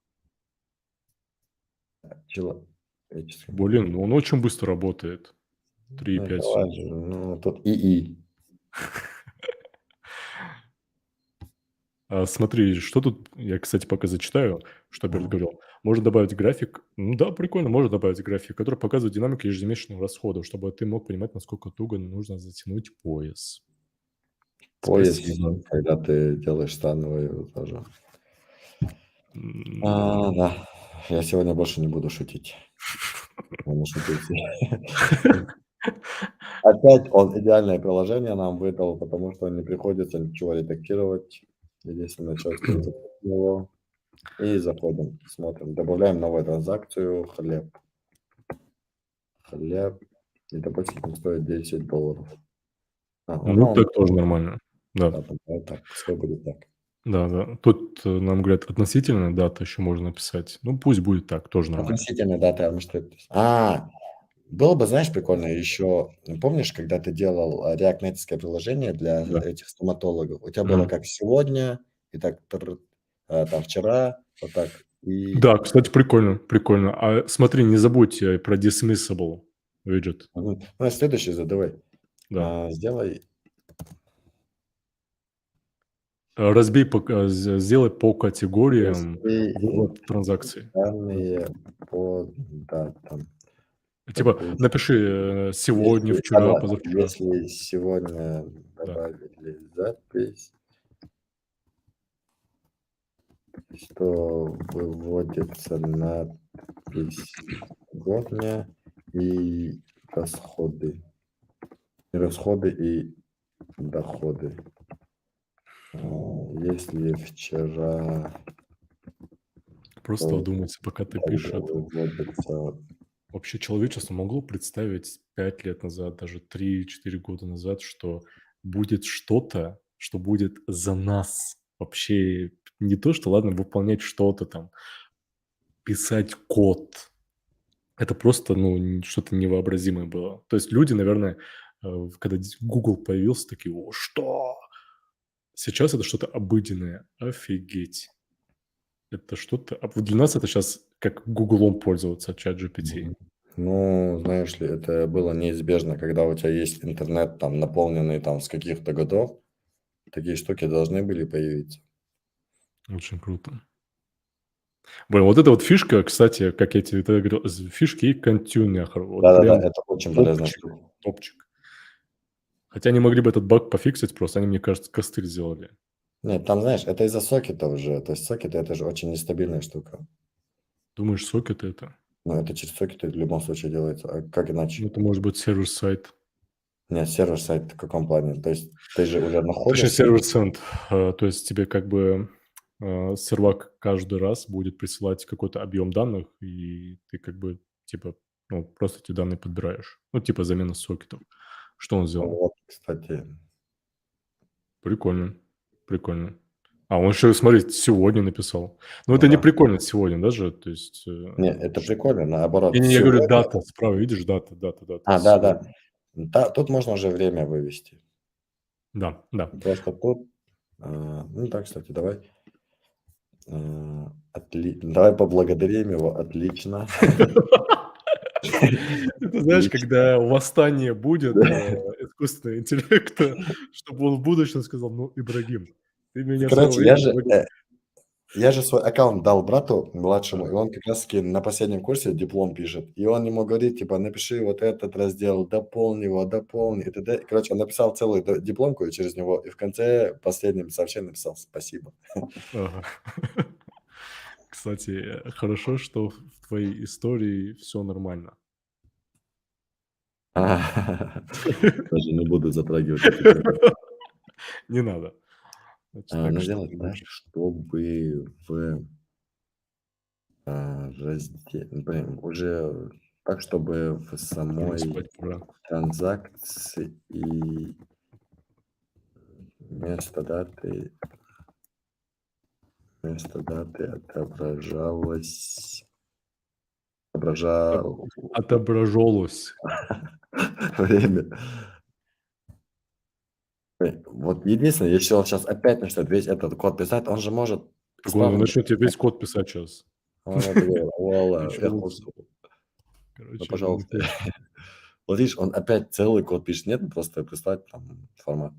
Человеческим. Блин, ну он очень быстро работает. Ну, это 3,5 секунд. важно. Ну, тут ИИ. Смотри, что тут я, кстати, пока зачитаю, что Берт Мгм. говорил. Можно добавить график. Ну да, прикольно, можно добавить график, который показывает динамику ежемесячных расходов, чтобы ты мог понимать, насколько туго нужно затянуть пояс. Пояс, Спасибо. когда ты делаешь становую тоже. Да. Да, я сегодня больше не буду шутить. Я нашутился. Опять он идеальное приложение нам выдал, потому что не приходится ничего редактировать. Единственная часть — это запустить его. И заходим, смотрим, добавляем новую транзакцию, хлеб, и, допустим, он стоит $10. Ну, Ну, так тоже нормально. Да. да, давай так, пускай будет так. Да-да. Тут, нам говорят, относительная дата еще можно написать. Ну, пусть будет так, тоже нормально. Относительно даты, а может это... Было бы, знаешь, прикольно еще, помнишь, когда ты делал реактнетское приложение для Да. этих стоматологов, у тебя было Мгм. как сегодня, и так, там вчера, вот так, и Да, кстати, прикольно, прикольно. А смотри, не забудь, про dismissible виджет. Ну, следующий задавай. Да. Сделай, Разбей сделай по категориям если вывод транзакций. данные по датам. Типа Допустим, напиши, сегодня, если, вчера, давай, позавчера. если сегодня Да. добавили запись, что выводится надпись сегодня и расходы. И расходы, и доходы. Если вчера, Просто то вдумайся, пока ты тогда пишешь это. выводится. Вообще человечество могло представить 5 лет назад, даже 3-4 года назад, что будет что-то, что будет за нас. Вообще не то, что, ладно, выполнять что-то там, писать код. Это просто, ну, что-то невообразимое было. То есть люди, наверное, когда Google появился, такие: "О, что?" Сейчас это что-то обыденное. Офигеть. Это что-то вот для нас это сейчас как "Гуглом" пользоваться, ChatGPT. Мгм. Ну, знаешь ли, это было неизбежно, когда у тебя есть интернет, там, наполненный там с каких-то годов, такие штуки должны были появиться. Очень круто. Блин, вот эта вот фишка, кстати, как я тебе тогда говорил, фишки и контюнер. Вот Да-да-да, прям это очень полезная топчик, штука. топчик. Хотя они могли бы этот баг пофиксить просто, они, мне кажется, костыль сделали. Нет, там, знаешь, это из-за сокета уже. То есть сокеты — это же очень нестабильная штука. Думаешь, сокеты это? Но это через сокеты в любом случае делается. А как Ну, иначе? это может быть сервер-сайт. Нет, сервер-сайт в каком плане? То есть ты же уже Точнее, находишься. сервер-сенд. То есть тебе как бы сервак каждый раз будет присылать какой-то объем данных, и ты как бы типа ну, просто эти данные подбираешь. Ну, типа замена сокетов. Что он сделал? Вот, кстати. Прикольно. Прикольно. А он еще, смотри, сегодня написал. Но Ну это не да. прикольно сегодня даже. То есть... Не, это прикольно, наоборот. Не, я говорю Сегодня. дата, справа видишь, дата, Да-да. сегодня. Да, тут можно уже время вывести. Да, да. Просто тут, ну так, кстати, давай, давай поблагодарим его, отлично. Ты знаешь, Отлично. когда восстание будет искусственного интеллекта, чтобы он в будущем сказал: "Ну, Ибрагим, ты меня в своё Короче, время говорил". я же свой аккаунт дал брату младшему, и он как раз таки на последнем курсе диплом пишет. И он ему говорит, типа, напиши вот этот раздел, дополни его, дополни и т.д. Короче, он написал целую дипломку через него, и в конце последним сообщением написал спасибо. Ага. Кстати, хорошо, что в твоей истории все нормально. Даже не буду затрагивать эти темы. Не надо. Значит так, Но что сделать ты так, будешь? чтобы уже так, чтобы в Мне самой спать пора. транзакции вместо даты отображалось От отображал отображалось. время. Вот единственное, если он сейчас опять начнет весь этот код писать, он же может Так он исправно начнет тебе дописать. весь код писать сейчас. Он это говорит: "Вуаля, я Началось. хочу". Ну, Короче, ну пожалуйста. ты Вот видишь, он опять целый код пишет. Нет, просто прислать там формат.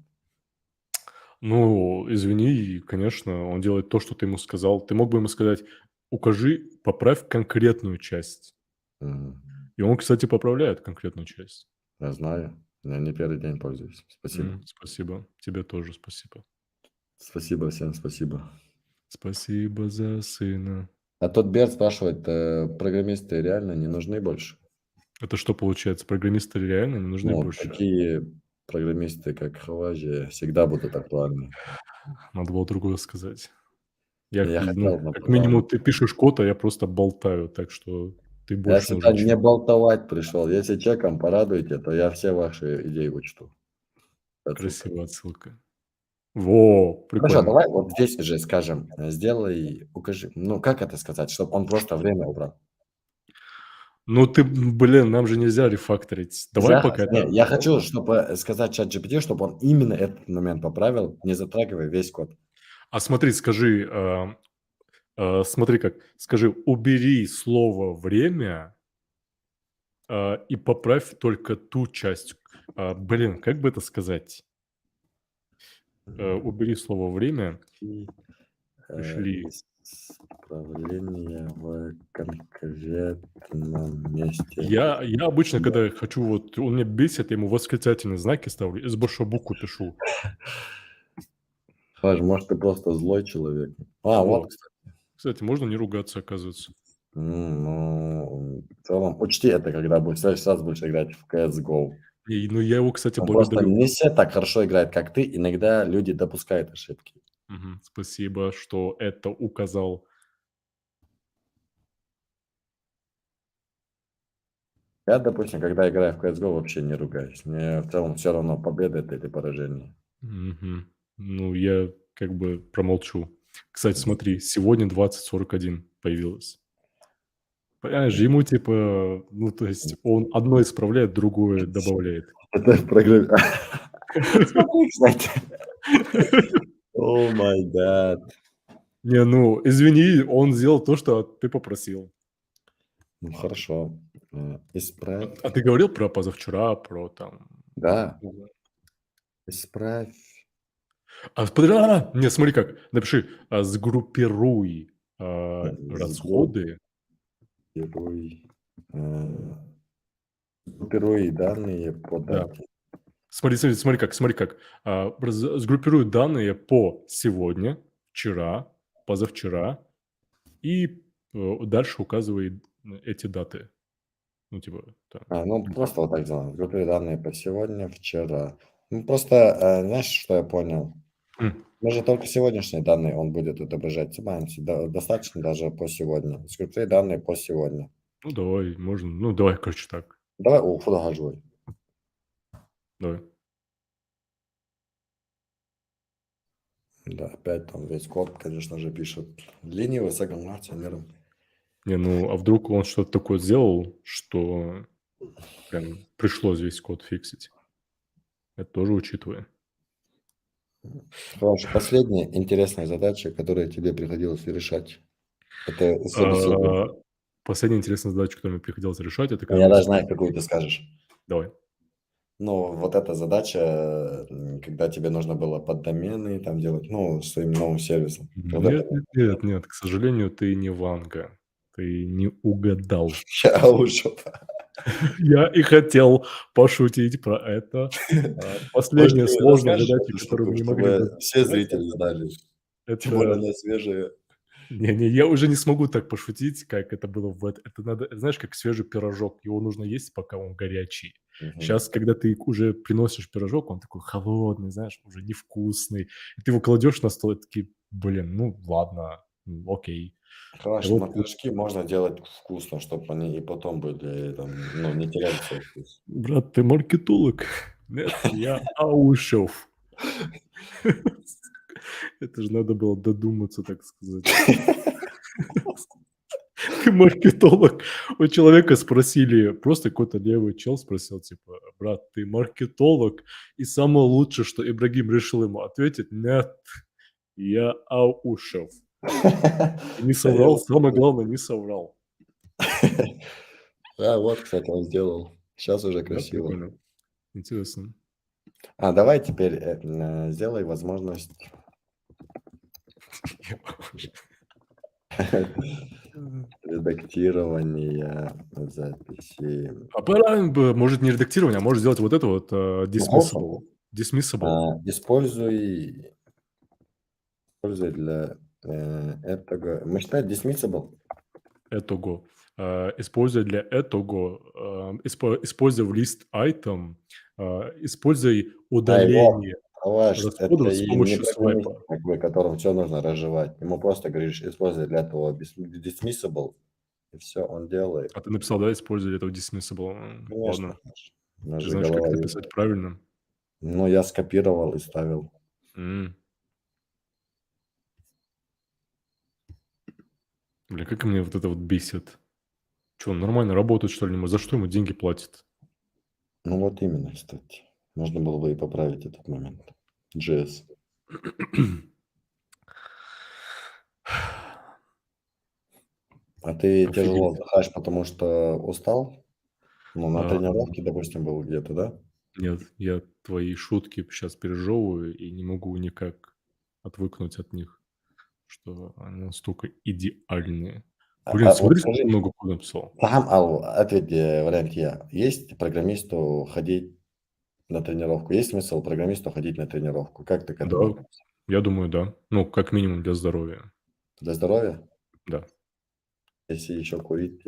ну, извини, конечно, он делает то, что ты ему сказал. Ты мог бы ему сказать: "Укажи, поправь конкретную часть". Мгм. И он, кстати, поправляет конкретную часть. Я знаю. Я не первый день пользуюсь. Спасибо. Спасибо. Тебе тоже спасибо. Спасибо всем, спасибо. Спасибо за сына. А тот Берд спрашивает, программисты реально не нужны больше? Это что получается, программисты реально не нужны Ну, больше? такие программисты, как Хаваджи, всегда будут актуальны. Надо было другое сказать. Я, Я ну, хотел, но как потом. минимум, ты пишешь код, а я просто болтаю, так что ты Я больше сюда нужен, не чем болтовать пришел. Если чеком порадуете, то я все ваши идеи учту. Отсылка. красивая отсылка. Во, Хорошо, прикольно. давай вот здесь уже скажем, сделай, укажи, ну, как это сказать, чтобы он просто время убрал? Ну ты, блин, нам же нельзя рефакторить. Давай пока это Я хочу, чтобы сказать ChatGPT, чтобы он именно этот момент поправил, не затрагивая весь код. А смотри, скажи, смотри как, скажи: "Убери слово "время", и поправь только ту часть". Блин, как бы это сказать? Убери слово "время", И, пришли. исправление в конкретном месте. Я обычно, Да. когда хочу, вот он меня бесит, я ему восклицательные знаки ставлю и с большой буквы пишу. Хаж, может, ты просто злой человек. Вот, Вот. кстати. Кстати, можно не ругаться, оказывается. Ну, в целом, учти это, когда будешь в следующий раз будешь играть в CS:GO. Ну, я его, кстати, Ну, просто благодарю. не все так хорошо играют, как ты. Иногда люди допускают ошибки. Спасибо, что это указал. Я, допустим, когда играю в CS:GO, вообще не ругаюсь. Мне в целом все равно, победа это или поражение. Мгм. Ну, я как бы промолчу. Кстати, Мгм. смотри, сегодня 20:41 появилось. Понимаешь, М. ему типа, ну, то есть он одно исправляет, другое добавляет. Это в программе. Смотри, кстати. О май гад. Не, ну, извини, он сделал то, что ты попросил. Ну, хорошо. Исправь. А ты говорил про позавчера, про там Да, не знаю. исправь, Подожди, не, смотри как, напиши, сгруппируй, расходы. сгруппируй, э, сгруппируй данные по Да. дате. Смотри как. Сгруппируй данные по сегодня, вчера, позавчера и, дальше указывай эти даты. Ну, типа, да. Ну, Ну, так. просто вот так сделано. Группе данные по сегодня, вчера. Ну, просто, знаешь, что я понял? М, Мы же только сегодняшние данные он будет отображать. Типа, достаточно даже по сегодня. Скрипты данные по сегодня. Ну, давай, можно. Ну, давай, короче, так. Давай, фотогаживай. Давай. Да, опять там весь код, конечно же, пишет. Ленивый с аккумулятором. Не, ну, а вдруг он что-то такое сделал, что прям пришлось весь код фиксить? Это тоже учитывая. Хорошо, последняя интересная задача, которую тебе приходилось решать. Это собеседование. А, Последняя интересная задача, которую мне приходилось решать, это Ну, когда я мы даже с знаю, какую ты скажешь. Давай. Ну, вот эта задача, когда тебе нужно было поддомены там делать, ну, своим новым сервисом. Вот это Нет, нет, нет, нет, к сожалению, ты не Ванга. Ты не угадал. я ушел. Я и хотел пошутить про это. Может, Последняя ты сложная расскажешь задача, эту которую штуку, мы не могли чтобы все додумать, зрители знали? Тем более это она свежая. не, я уже не смогу так пошутить, как это было в это надо, это знаешь, как свежий пирожок, его нужно есть, пока он горячий. Мгм. Сейчас, когда ты уже приносишь пирожок, он такой холодный, знаешь, уже невкусный, и ты его кладешь на стол, и такие: "Блин, ну ладно, окей". И Хорошо, вот но пирожки можно делать вкусно, чтобы они и потом были там, ну, не теряли свой вкус. брат, ты маркетолог? Нет, я аушов. Это же надо было додуматься, так сказать. Ты маркетолог. У человека спросили, просто какой-то левый чел спросил, типа: "Брат, ты маркетолог?" И самое лучшее, что Ибрагим решил ему ответить: "Нет, я аушев". И не Да, я соврал, вот самое главное, не соврал. Да, вот, кстати, он сделал. Сейчас уже Да, красиво. прикольно. Интересно. Давай теперь, сделай возможность редактирования записи. А пора бы, может, не редактирование, а может сделать вот это вот, Ну, хорошо. dismissible. Dismissible. Используй для, этого. Мы считаем dismissible. Этого. Используй для этого, используй в list item, используй Его удаление это расходов с и не помощью программист, свайпа. как бы, которому все нужно разжевать. Ему просто говоришь: "Используй для этого dismissible", и все он делает. А ты написал, да, используй для этого dismissible. Конечно, Ладно. у нас Ты же знаешь, как голова это есть. писать правильно? Ну, я скопировал и ставил. М. Блин, как меня вот это вот бесит. Чё, он нормально работает, что ли? За что ему деньги платят? Ну, вот именно, кстати. Можно было бы и поправить этот момент. JS. А ты тяжело Офигеть. отдыхаешь, потому что устал? Ну, на А, тренировке, допустим, был где-то, да? Нет, я твои шутки сейчас пережевываю и не могу никак отвыкнуть от них. Что они настолько идеальные. Блин, Вот смотри, скажи, сколько много кода написал. Сам ответь, вариант я. Есть программисту ходить на тренировку? Есть смысл программисту ходить на тренировку? Как ты к Да, этому относишься? я думаю, да. Ну, как минимум для здоровья. Для здоровья? Да. Если еще курить,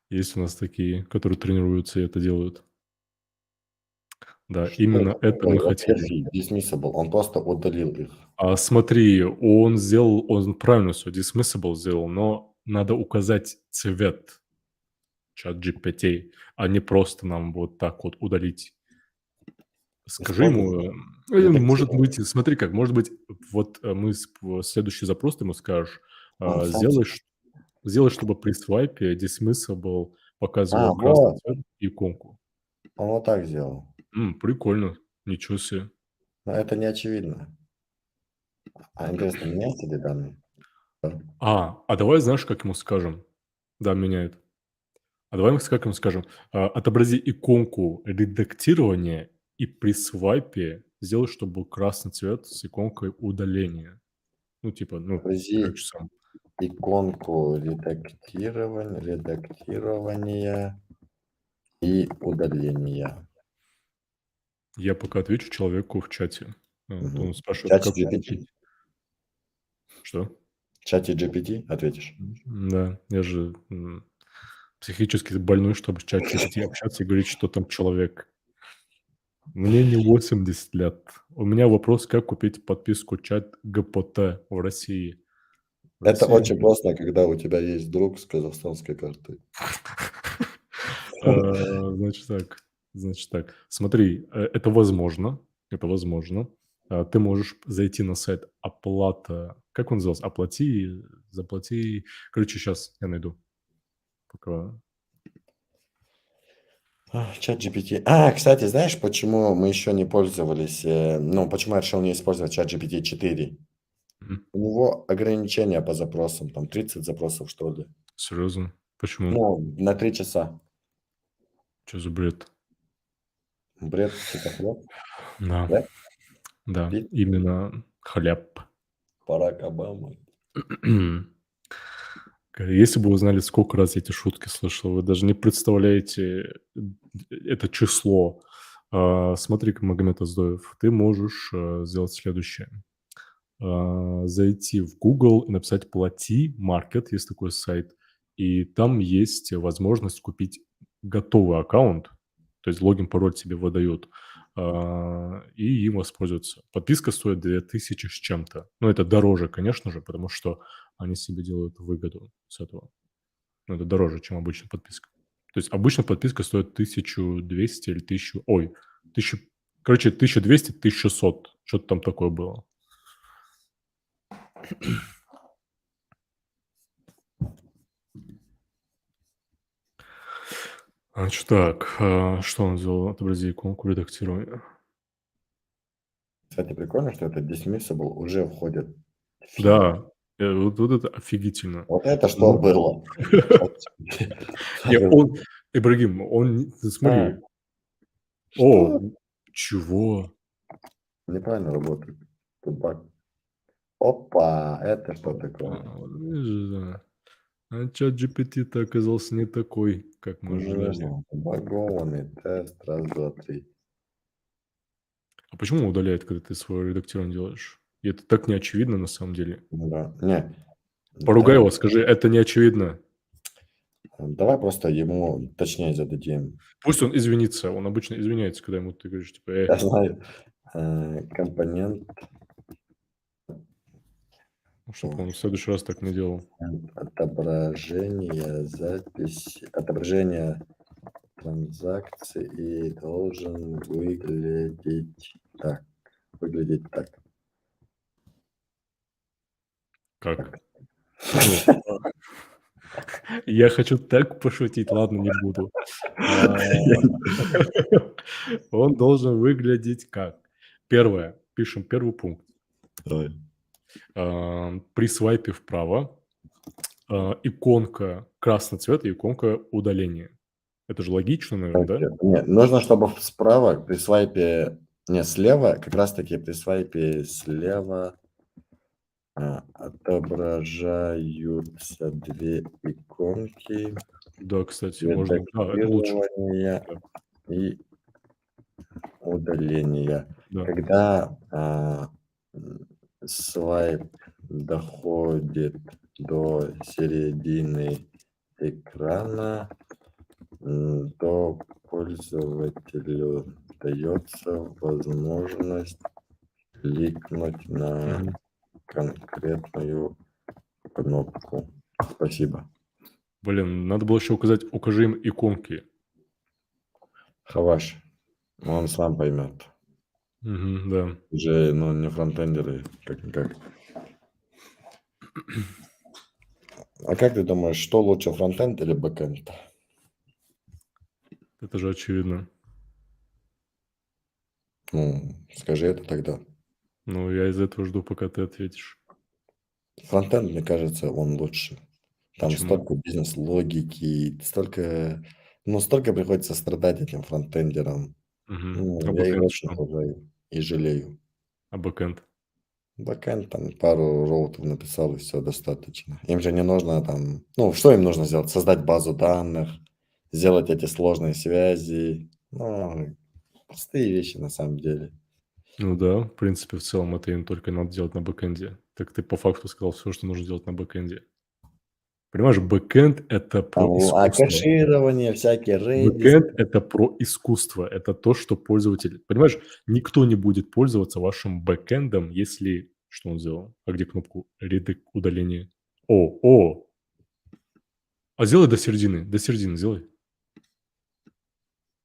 Есть у нас такие, которые тренируются и это делают. Да, что это именно это такое? мы Вот хотели. перфи, dismissible, он просто удалил их. А смотри, он сделал, он правильно все dismissible сделал, но надо указать цвет ChatGPT, а не просто нам вот так вот удалить. Скажи Используй ему, может редактирование. быть, смотри как, может быть, вот, мы следующий запрос ты ему скажешь, Сам себе. сделай, чтобы при свайпе dismissible показывал красный Вот, цвет и иконку. он вот так сделал. Прикольно, ничего себе. Но это не очевидно. Интересно, меняются ли данные? Да. А давай знаешь, как ему скажем? Да, меняет. А давай мы как ему скажем, отобрази иконку редактирования и при свайпе сделай, чтобы был красный цвет с иконкой удаления. Ну, типа, ну, Загрузи короче, сам. иконку редактирования и удаления. Я пока отвечу человеку в чате. Вот Мгм. он В спрашивает, чате как GPT? удалить. Что? В чате GPT ответишь? Да, я же, психически больной, чтобы с ChatGPT общаться и говорить, что там человек. Мне не 80 лет. У меня вопрос, как купить подписку ChatGPT в России. В Это России очень просто, когда у тебя есть друг с казахстанской картой. Значит так, значит так. Смотри, это возможно, это возможно. Ты можешь зайти на сайт оплата, как он назывался? Оплати, заплати. Короче, сейчас я найду. Пока. ChatGPT. Кстати, знаешь, почему мы еще не пользовались, ну, почему я решил не использовать ChatGPT 4? Мгм. У него ограничения по запросам, там 30 запросов, что ли. Серьезно? Почему? Ну, на 3 часа. Что за бред? Бред, типа хлеб, Да, да? да, Пить именно хлеб. Барак Обама. Если бы вы знали, сколько раз я эти шутки слышал, вы даже не представляете это число. Смотри-ка, Магомед Аздоев, ты можешь сделать следующее. Зайти в Google и написать "Плати Маркет", есть такой сайт, и там есть возможность купить готовый аккаунт, то есть логин, пароль тебе выдают, и им воспользоваться. Подписка стоит 2000 с чем-то. Ну, это дороже, конечно же, потому что они себе делают выгоду с этого. Ну, это дороже, чем обычная подписка. То есть обычная подписка стоит 1200 или 1000, ой, 1000, короче, 1200, 1600, что-то там такое было. Значит так, что он сделал? Отобрази иконку редактирования. Кстати, прикольно, что этот dismissible уже входит в фильтр. Да, вот это офигительно. Вот это что Ну, было? не, он, Ибрагим, он, ты А, смотри, что? чего? Неправильно работает. Тут баг. Опа, это что такое? Видишь, да. А ChatGPT-то оказался не такой, как мы ожидали. Неважно. Багованный тест. Раз, два, три. А почему он удаляет, когда ты свое редактирование делаешь? И это так не очевидно на самом деле. Ну да. Не, Поругай да. его, скажи: "Это не очевидно". Давай просто ему точнее зададим. Пусть он извинится. Он обычно извиняется, когда ему ты говоришь, типа: Я знаю. Компонент Чтоб он в следующий раз так не делал". отображения записи, отображения транзакции и должен выглядеть так. Выглядеть так. Как? Ну, я хочу так пошутить, ладно, не буду. А, Он должен выглядеть как? Первое, пишем первый пункт. Давай. При свайпе вправо, иконка красный цвет и иконка удаления. Это же логично, наверное, да? Не, нужно, чтобы справа при свайпе, не, слева, как раз таки при свайпе слева отображаются две иконки Да, кстати, можно. Да, это лучше. редактирования Да, и удаления. да. Когда свайп доходит до середины экрана, то пользователю дается возможность кликнуть на Мгм. конкретную кнопку. Спасибо. Блин, надо было еще указать: "Укажи им иконки". Хаваш, он сам поймет. Мгм, да. Уже, ну, не фронтендеры, как-никак. А как ты думаешь, что лучше, фронтенд или бэкенд? Это же очевидно. Ну, скажи это тогда. Ну, я из этого жду, пока ты ответишь. Фронтенд, мне кажется, он лучше. Там Почему? столько бизнес-логики, столько, ну, столько приходится страдать этим фронтендерам. Мгм. А Ну, я их бэкэнд очень что? уважаю и жалею. А бэкэнд? Бэкэнд там пару роутов написал, и все достаточно. Им же не нужно там, ну, что им нужно сделать? Создать базу данных, сделать эти сложные связи. Ну, простые вещи на самом деле. Ну да, в принципе, в целом это им только надо делать на бэкэнде. Так ты по факту сказал все, что нужно делать на бэкэнде. Понимаешь, бэкэнд — это про А искусство. кэширование, всякие Redis. Бэкэнд — это про искусство. Это то, что пользователь понимаешь, никто не будет пользоваться вашим бэкэндом, если что он сделал? А где кнопку удаления? О! А сделай до середины сделай.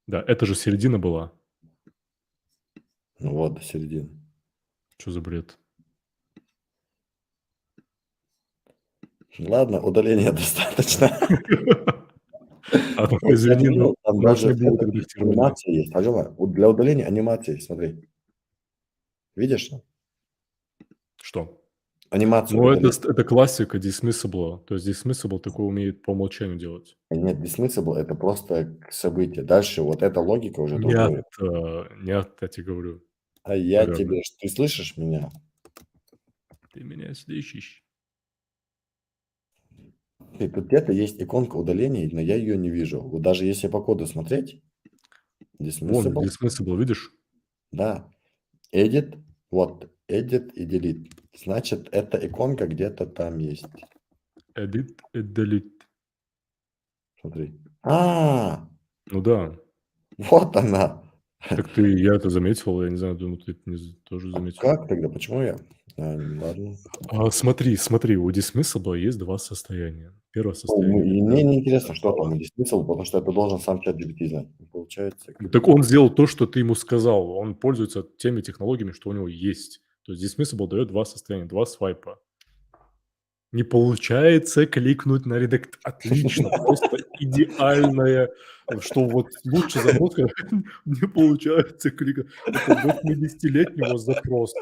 Да, это же середина была. Ну вот, до середины. Что за бред? Ладно, удаления достаточно. А ну Вот я извини, видел, там но это даже не будет это, редактирования. анимация есть. Пойдем, для удаления анимации, смотри. Видишь? Что? Анимацию Ну, удалить. это классика dismissible. То есть dismissible такое умеет по умолчанию делать. Нет, dismissible — это просто событие. Дальше вот эта логика уже Нет, другой. нет, я тебе говорю. А я Наверное. тебе... Ты слышишь меня? Ты меня слышишь? И тут где-то есть иконка удаления, но я ее не вижу. Вот даже если по коду смотреть, Вон, dismissible, dismissible, видишь? да, edit, вот, edit и delete. Значит, эта иконка где-то там есть. Edit и delete. Смотри. Ну да. Вот она. Так я это заметил, я не знаю, думаю, ты это тоже заметил. Как тогда? Почему я? Ладно. Смотри, у dismissible есть два состояния. Первое Ой, ну, состояние — и это мне не интересно, что начало. там dismissible, потому что это должен сам ChatGPT знать. Получается, Так он сделал то, что ты ему сказал. Он пользуется теми технологиями, что у него есть. То есть dismissible дает два состояния, два свайпа. Не получается кликнуть на Отлично, просто идеальное, что вот лучше запрос, когда не получается кликать. Это 80-летнего запрос.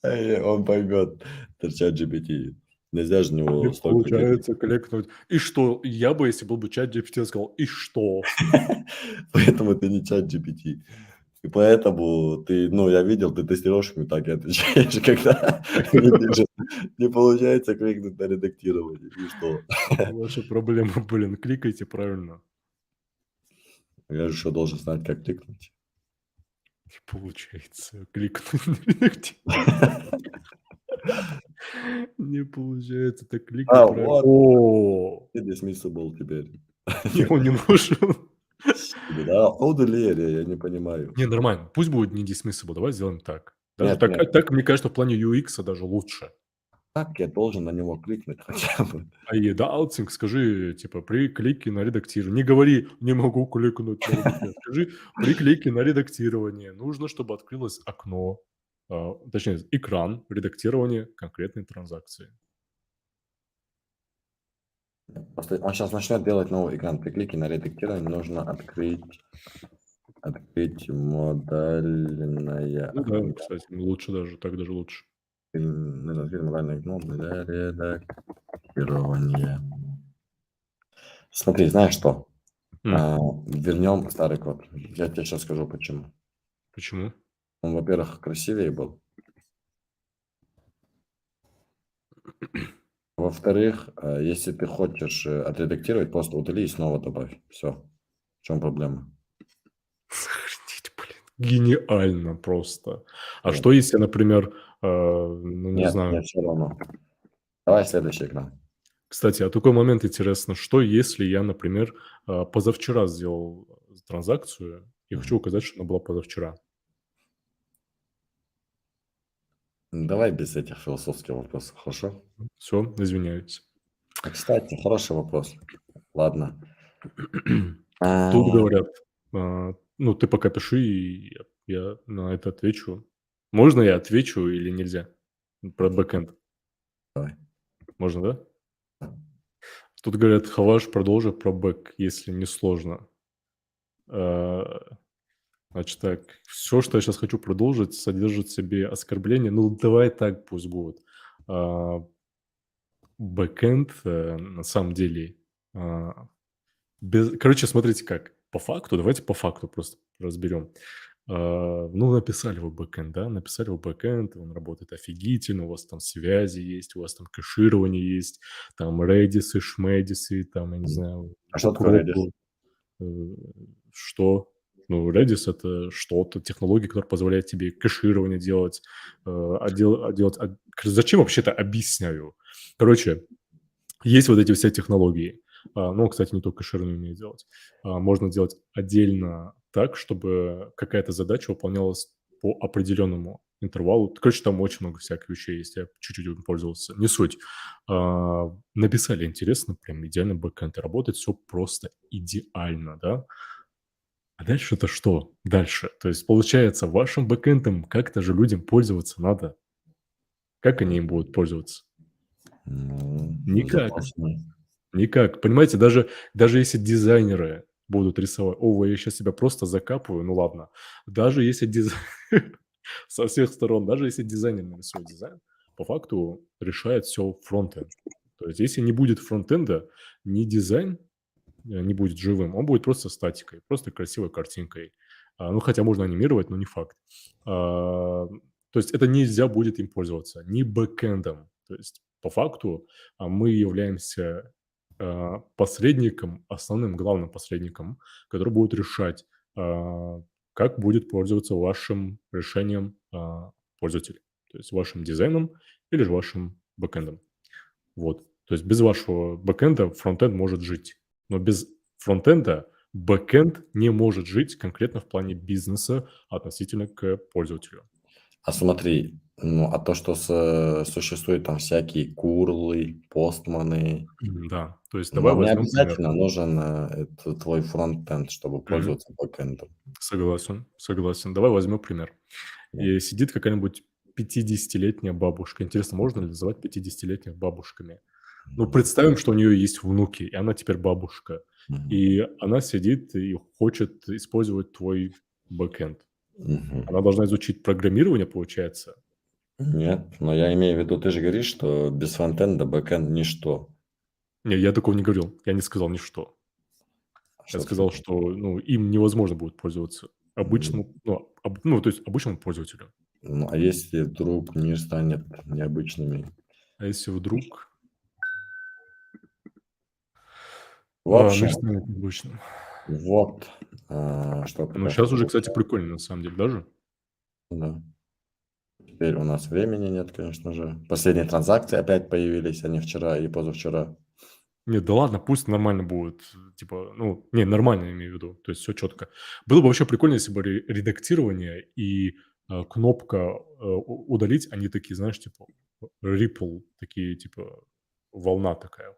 Он поймет. Это ChatGPT. Нельзя же Не него столько говорить. получается кликнуть. И что? Я бы, если был бы ChatGPT, сказал: "И что?" Поэтому ты не ChatGPT. И поэтому ты, ну, я видел, ты тестировщиками так и отвечаешь, когда они пишут, не получается кликнуть на редактирование. И что? Ваша проблема, блин, кликайте правильно. Я же еще должен знать, как кликнуть. Не получается кликнуть на редактирование. Не получается, так кликай правильно. Вот, О, ты dismissible теперь. его не нужен. Да, удаление, я не понимаю. Не, нормально. Пусть будет не dismissible. Давай сделаем так. Даже Нет, так, нет, так, мне кажется, в плане UX даже лучше. так я должен на него кликнуть хотя бы. А даутинг скажи, типа, при клике на редактирование. Не говори, не могу кликнуть на редактирование. Скажи, при клике на редактирование нужно, чтобы открылось окно, точнее, экран редактирования конкретной транзакции. Просто он сейчас начнет делать новый экран. При клике на редактирование нужно открыть модальное Ну да, окно. кстати, лучше даже, так даже лучше. Нужно открыть модальное окно для редактирования. Смотри, знаешь что? Вернем старый код. Я тебе сейчас скажу, почему. Почему? Он, во-первых, красивее был. Во-вторых, если ты хочешь отредактировать, просто удали и снова добавь. Все. В чем проблема? Охренеть, блин. Гениально просто. А Вот. что если, например, ну не Нет, знаю. нет, все равно. Давай следующий экран. Кстати, а такой момент интересно, что если я, например, позавчера сделал транзакцию и хочу указать, что она была позавчера? Давай без этих философских вопросов, хорошо? Все, извиняюсь. Кстати, хороший вопрос. Ладно. Тут А, говорят, ну, ты пока пиши, и я на это отвечу. Можно я отвечу или нельзя? Про бэкэнд. Давай. Можно, да? Тут говорят, Хаваш, продолжи про бэк, если не сложно. Значит так, все, что я сейчас хочу продолжить, содержит в себе оскорбление. Ну, давай так пусть будет. А, Бэкэнд, на самом деле, короче, смотрите как. По факту, давайте по факту просто разберем. Ну, написали вы бэкэнд, да, написали вы бэкэнд, он работает офигительно, у вас там связи есть, у вас там кэширование есть, там редисы, шмедисы, там, я не знаю, А что такое Redis? укропы. Э, Что? Ну, Redis — это что-то, технология, которая позволяет тебе кэширование делать. Зачем вообще это объясняю? Короче, Есть вот эти все технологии. Ну, кстати, не только Ширин умеет делать. Можно делать отдельно так, чтобы какая-то задача выполнялась по определенному интервалу. Короче, там очень много всяких вещей есть. Я чуть-чуть им пользовался. Не суть. Написали интересно, прям идеально бэкэнд, и работает все просто идеально, да? А дальше-то что? Дальше. То есть, получается, вашим бэкэндом как-то же людям пользоваться надо. Как они им будут пользоваться? Никак. Запросами. Никак. Понимаете, даже если дизайнеры будут рисовать, я сейчас себя просто закапываю, ну ладно. Даже если со всех сторон, даже если дизайнер нарисует дизайн, по факту решает все фронтенд. То есть если не будет фронтенда, ни дизайн не будет живым, он будет просто статикой, просто красивой картинкой. Ну, хотя можно анимировать, но не факт. То есть это нельзя будет им пользоваться, ни бэкэндом. То есть по факту мы являемся посредником, основным главным посредником, который будет решать, как будет пользоваться вашим решением пользователь. То есть вашим дизайном или же вашим бэкэндом. Вот. То есть без вашего бэкэнда фронтенд может жить, но без фронтенда бэкэнд не может жить конкретно в плане бизнеса относительно к пользователю. А смотри, ну, а то, что существуют там всякие курлы, постманы, Да, то есть давай нам не возьмем пример. обязательно нужен это твой фронтенд, чтобы Мгм. пользоваться бэкэндом. Согласен, согласен. Давай возьмем пример. Да. И сидит какая-нибудь 50-летняя бабушка. Интересно, можно ли называть 50-летних бабушками? Ну, Мгм. представим, что у нее есть внуки, и она теперь бабушка. Мгм. И она сидит и хочет использовать твой бэкэнд. Мгм. Она должна изучить программирование, получается? Нет, но я имею в виду, ты же говоришь, что без фронтенда бэкэнд ничто. Не, я такого не говорил. Я не сказал ничто. Я Что ты сказал, сказал? что, им невозможно будет пользоваться М, обычному, то есть обычному пользователю. Ну, а если вдруг мир станет необычными? А если вдруг, В общем, мир станет обычным? вот, что Ну, пока что сейчас уже, кстати, получается. прикольно, на самом деле, даже. Да. Теперь у нас времени нет, конечно же. Последние транзакции опять появились, они вчера и позавчера. Нет, да ладно, пусть нормально будет. Типа, не, нормально я имею в виду. То есть все четко. Было бы вообще прикольно, если бы редактирование и кнопка удалить, они такие, знаешь, типа ripple, такие, типа волна такая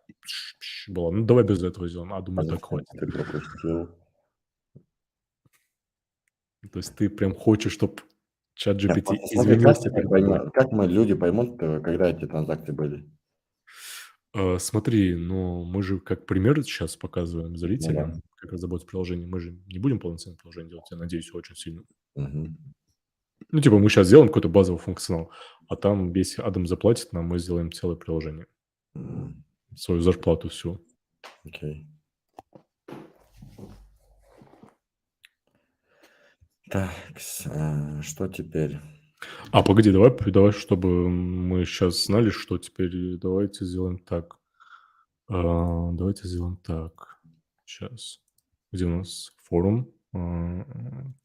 была. Ну, давай без этого сделаем. А Думаю, так зачем хватит. ты пропустил? То есть ты прям хочешь, чтобы чат Нет, GPT просто смотри, как извинился теперь перед тобой? поймем, как мы, люди, поймут, когда эти транзакции были? Смотри, мы же как пример сейчас показываем Ну да. зрителям, как разработать приложение. Мы же не будем полноценное приложение делать, я надеюсь, очень сильно. Мгм. Ну, типа, мы сейчас сделаем какой-то базовый функционал, а там, если Адам заплатит нам, мы сделаем целое приложение. М, Свою зарплату всю. Окей. Так, что теперь? Погоди, давай, чтобы мы сейчас знали, что теперь давайте сделаем так. Давайте сделаем так. Сейчас. Где у нас форум?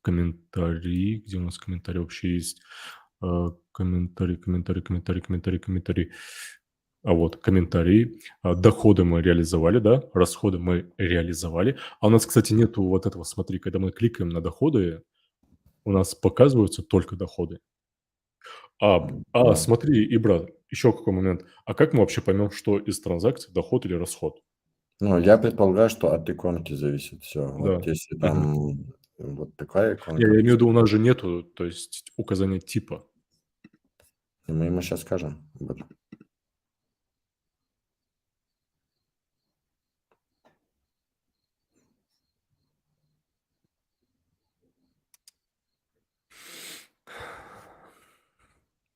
Комментарии. Где у нас комментарии вообще есть? Комментарий. Вот, комментарии. Доходы мы реализовали, да? Расходы мы реализовали. А у нас, кстати, нету вот этого, смотри, когда мы кликаем на доходы, у нас показываются только доходы. Да. Смотри, и, брат, еще какой момент. А как мы вообще поймем, что из транзакций доход или расход? Ну, я предполагаю, что от иконки зависит все. Вот Да. если Мгм. там вот такая Не, иконка, я то имею в всё. виду, у нас же нету, то есть указания типа. И мы ему сейчас скажем об этом.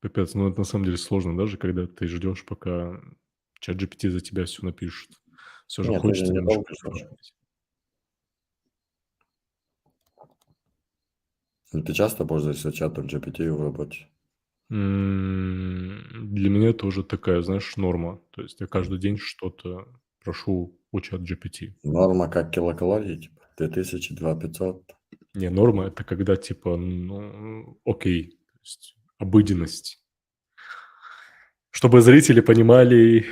Капец, это на самом деле сложно даже, когда ты ждешь, пока ChatGPT за тебя все напишет. Все же Нет, ты же хочется немножко недолго ждешь. поработать. Ты часто пользуешься чатом GPT в работе? Для меня тоже такая, знаешь, норма. То есть я М. каждый день что-то прошу у ChatGPT. Норма как килокалорий, типа 2000, 2500. Не, норма — это когда типа, окей, то есть обыденность. Чтобы зрители понимали,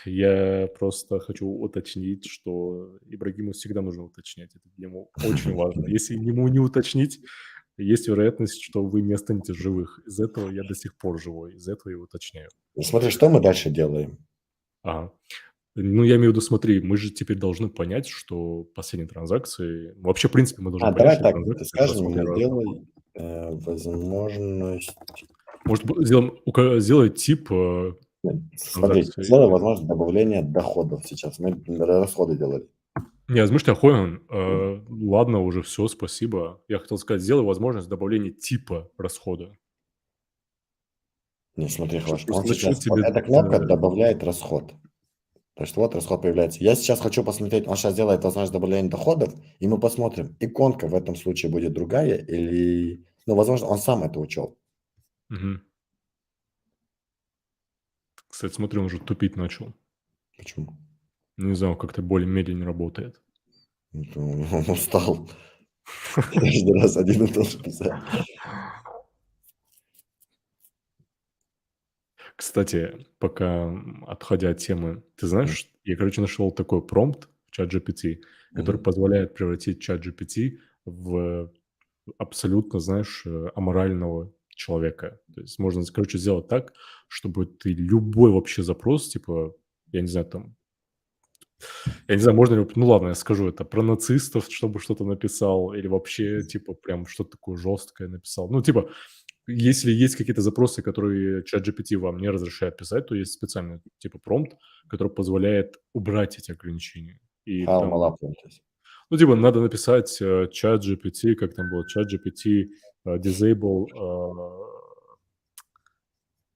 я просто хочу уточнить, что Ибрагиму всегда нужно уточнять. Это для него очень важно. Если ему не уточнить, есть вероятность, что вы не останетесь в живых. Из этого я до сих пор живой, из этого я уточняю. Смотри, что мы дальше делаем? Ага. Ну, я имею в виду, смотри, мы же теперь должны понять, что последние транзакции вообще, в принципе, мы должны понять, Давай что так, транзакции — это скажем расход и ему, доход. сделай, возможность. Может, сделаем сделай тип, Нет, смотри, транзакции. сделай возможность добавления доходов сейчас. Мы расходы делали. Не, размышляй, охуенно. Ладно, уже все, спасибо. Я хотел сказать, сделай возможность добавления типа расхода. Не, смотри, Сейчас Хваш, он просто начну сейчас, вот тебе, эта кнопка добавляет расход. То есть вот расход появляется. Я сейчас хочу посмотреть, он сейчас делает возможность добавления доходов, и мы посмотрим, иконка в этом случае будет другая или, ну, возможно, он сам это учел. Мгм. Кстати, смотри, он уже тупить начал. Почему? Не знаю, как-то более медленнее работает. Он устал. Каждый раз один и тот же писать. Кстати, пока, отходя от темы, ты знаешь, я, короче, нашел такой промпт в ChatGPT, который Мгм. позволяет превратить ChatGPT в абсолютно, знаешь, аморального человека. То есть можно, короче, сделать так, чтобы ты любой вообще запрос, типа, я не знаю, там, я не знаю, можно ли, ну ладно, я скажу это, про нацистов, чтобы что-то написал, или вообще, типа, прям что-то такое жесткое написал. Ну, типа, если есть какие-то запросы, которые ChatGPT вам не разрешает писать, то есть специальный, типа, промпт, который позволяет убрать эти ограничения. И там, Хармалапнутись. ну, типа, надо написать ChatGPT, как там было, ChatGPT disable,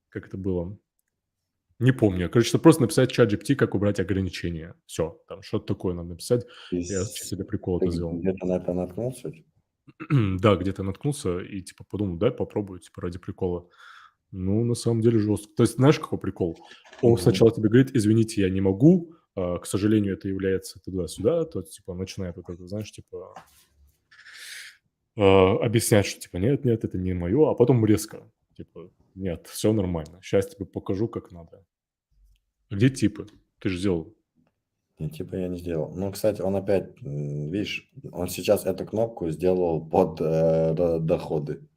как это было? Не помню. Короче, просто написать ChatGPT, как убрать ограничения. Все, там что-то такое надо написать. Я чисто для прикола Ты это сделал. где-то на это наткнулся? Да, где-то наткнулся и, типа, подумал, дай попробую, типа, ради прикола. Ну, на самом деле жестко. То есть знаешь, какой прикол? Он Мгм. сначала тебе говорит: "Извините, я не могу, к сожалению, это является туда-сюда". То есть, типа, начинает вот это, знаешь, типа, объяснять, что, типа, нет, нет, это не мое, а потом резко, типа, нет, все нормально, сейчас тебе покажу, как надо. Где типы? Ты же сделал. Ну, типа я не сделал. Ну, кстати, он опять, видишь, он сейчас эту кнопку сделал под доходы.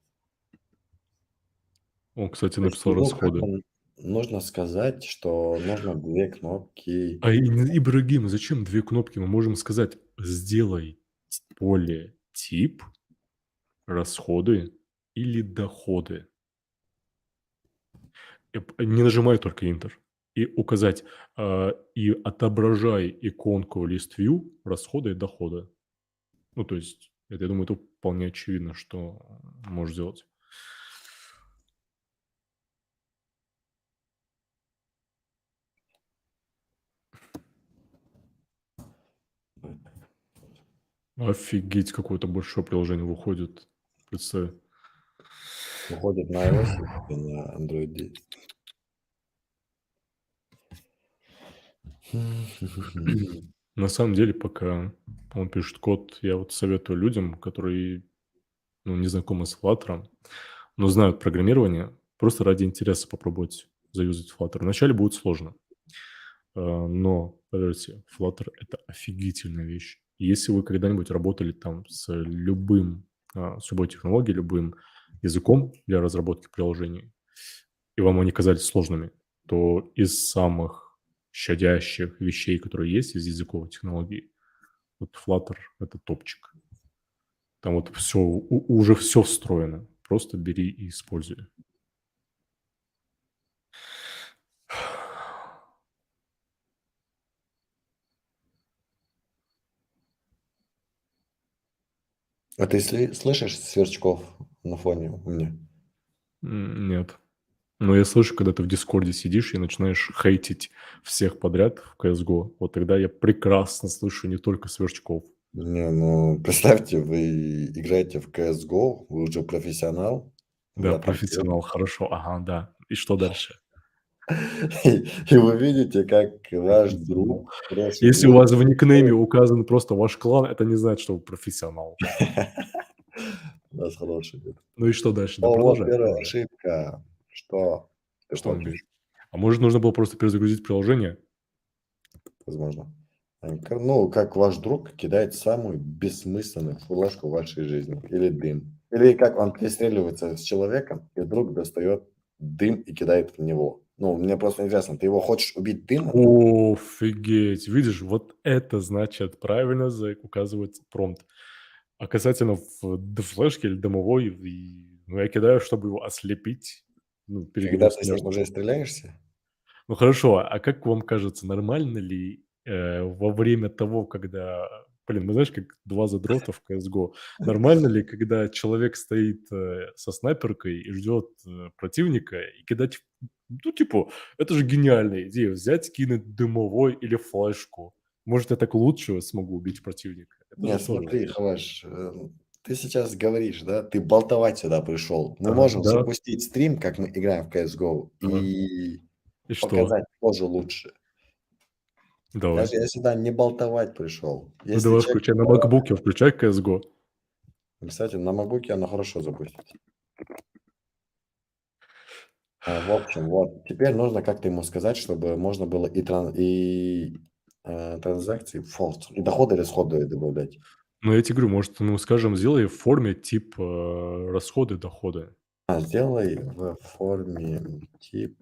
Он, кстати, То есть написал ему как расходы. он нужно сказать, что нужно две кнопки. Ибрагим, зачем 2 кнопки? Мы можем сказать: "Сделай поле тип, расходы или доходы". Не нажимай только Enter. И указать, и отображай иконку List View, расходы и доходы. Ну, то есть, это, я думаю, это вполне очевидно, что можешь сделать. Офигеть, какое-то большое приложение выходит. Представь. Выходит на iOS и на Android 10. На самом деле, пока он пишет код, я вот советую людям, которые, ну, не знакомы с Flutter, но знают программирование, просто ради интереса попробовать заюзать Flutter. Вначале будет сложно. Но, поверьте, Flutter — это офигительная вещь. И если вы когда-нибудь работали там с с любой технологией, любым языком для разработки приложений, и вам они казались сложными, то из самых щадящих вещей, которые есть из языковой технологии, вот Flutter — это топчик. Там вот все, уже все встроено. Просто бери и используй. А ты слышишь сверчков на фоне у меня? Нет. Но я слышу, когда ты в "Дискорде" сидишь и начинаешь хейтить всех подряд в CS:GO, вот тогда я прекрасно слышу не только сверчков. Не, ну, представьте, вы играете в CSGO, вы уже профессионал, Да, я там профессионал, хорошо, ага, да. И что дальше? и вы видите, как ваш друг, Профессионал. хороший Если у друг, вас в никнейме указан просто ваш клан, это не значит, что вы профессионал. у нас хороший друг. Ну и что дальше? Да О, вот продолжай, первая продолжай. ошибка. Что ты Что он хочешь? говорит? А может, нужно было просто перезагрузить приложение? Возможно. Ну, как ваш друг кидает самую бессмысленную флешку в вашей жизни. Или дым. Или как он перестреливается с человеком, и друг достает дым и кидает в него. Ну, мне просто интересно, ты его хочешь убить дымом? Офигеть! Видишь, вот это значит правильно указывает промпт. А касательно флешки или дымовой, ну, я кидаю, чтобы его ослепить, ну, Когда перегрелся ты с ним между. уже стреляешься? Ну хорошо, а как вам кажется, нормально ли, во время того, когда, блин, ну знаешь, как 2 задрота в CS:GO, нормально ли, когда человек стоит, со снайперкой и ждет, противника, и кидать, ну, типа, это же гениальная идея — взять, кинуть дымовой или флешку. Может, я так лучше смогу убить противника? Это же Нет, тоже. смотри, Хаваш, ты сейчас говоришь, да, ты болтовать сюда пришел. Мы Ага, можем да, запустить стрим, как мы играем в CSGO, ага. и И что? показать тоже лучше. Давай. Я сюда не болтовать пришел. Ну, Если давай человек, включай на макбуке, включай CS:GO. кстати, на макбуке оно хорошо запустить. В общем, вот, теперь нужно как-то ему сказать, чтобы можно было транзакции, и доходы, и расходы добавлять. Ну, я тебе говорю, может, ну, скажем, сделай в форме тип, расходы-доходы. Сделай в форме тип,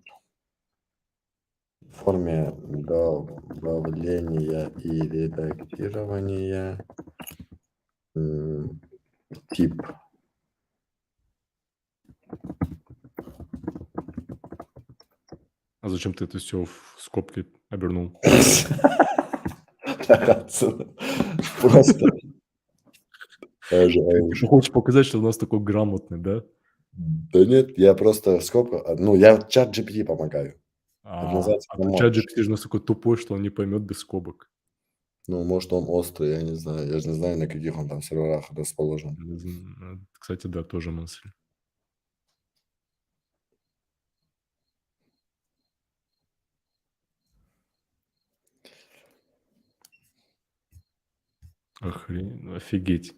в форме добавления и редактирования м, тип. А зачем ты это все в скобки обернул? Просто. Ты типа хочешь показать, что у нас такой грамотный, да? Да нет, я просто скобка, ну, я чат GPT помогаю. Это называется А то помочь. ChatGPT же настолько тупой, что он не поймет без скобок. Ну, может, он острый, я не знаю. Я же не знаю, на каких он там серверах расположен. Кстати, да, тоже мысль. Офигеть.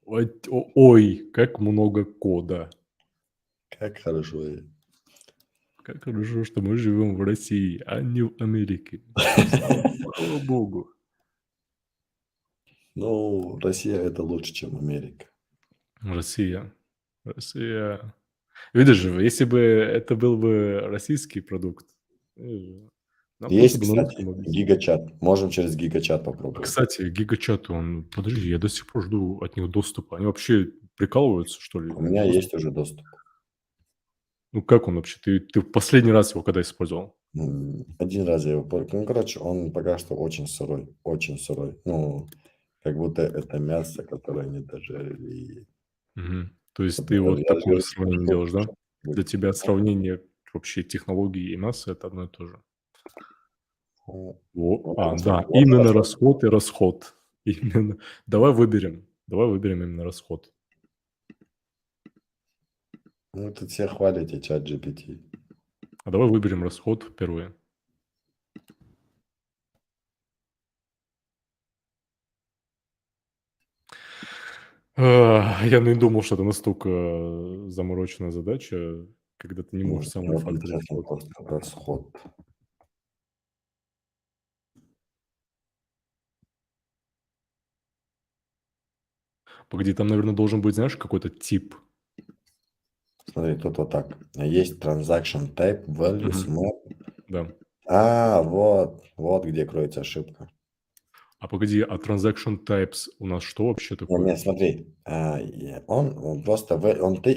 Ой, как много кода. Как хорошо. Как хорошо, что мы живем в России, а не в Америке. Слава богу. Ну, Россия — это лучше, чем Америка. Россия. Россия. Видишь же, если бы это был бы российский продукт, нам просто Есть, бы на кстати, русском объяснить. гигачат. Можем через гигачат А, попробовать. кстати, гигачат, он подожди, я до сих пор жду от них доступа. Они вообще прикалываются, что ли? У меня Доступ? есть уже доступ. Ну, как он вообще? Ты в последний раз его когда использовал? Один раз я его Ну, короче, он пока что очень сырой. Очень сырой. Ну, как будто это мясо, которое не дожарили. Мгм. То есть ты Я вот такое жру сравнение суп, делаешь, да? чтобы Для быть. тебя сравнение вообще технологий и мяса — это одно и то же. Вот, Да, вот именно хорошо. расход и расход. Именно. Давай выберем именно расход. Ну, тут все хвалите чат GPT. А давай выберем расход впервые. Я не думал, что это настолько, замороченная задача, когда ты не можешь сам Вот рефакторить интересно код. просто расход. Погоди, там, наверное, должен быть, знаешь, какой-то тип. Смотри, тут вот так. Есть transaction type, values, Мгм. map. Да. Вот где кроется ошибка. А погоди, а transaction types у нас что вообще Не, такое? смотри, он просто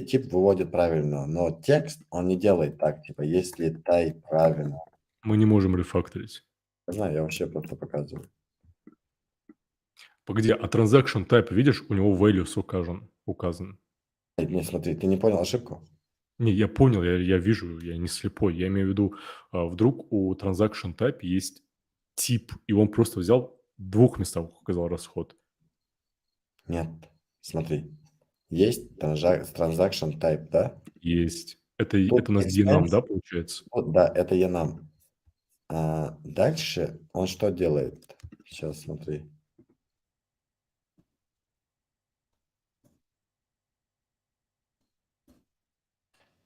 тип выводит правильно, но текст он не делает так, типа, если type правильно. Мы не можем рефакторить. Не знаю, я вообще просто показываю. Погоди, а transaction type, видишь, у него values указан. Не, смотри, ты не понял ошибку? Не, я понял, я вижу, я не слепой. Я имею в виду, вдруг у transaction type есть тип, и он просто взял в 2 местах указал расход. Нет, смотри. Есть transaction type, да? Есть. Это Тут у нас Dynam, expense, да, получается? вот, да, это enum. Дальше он что делает? Сейчас смотри.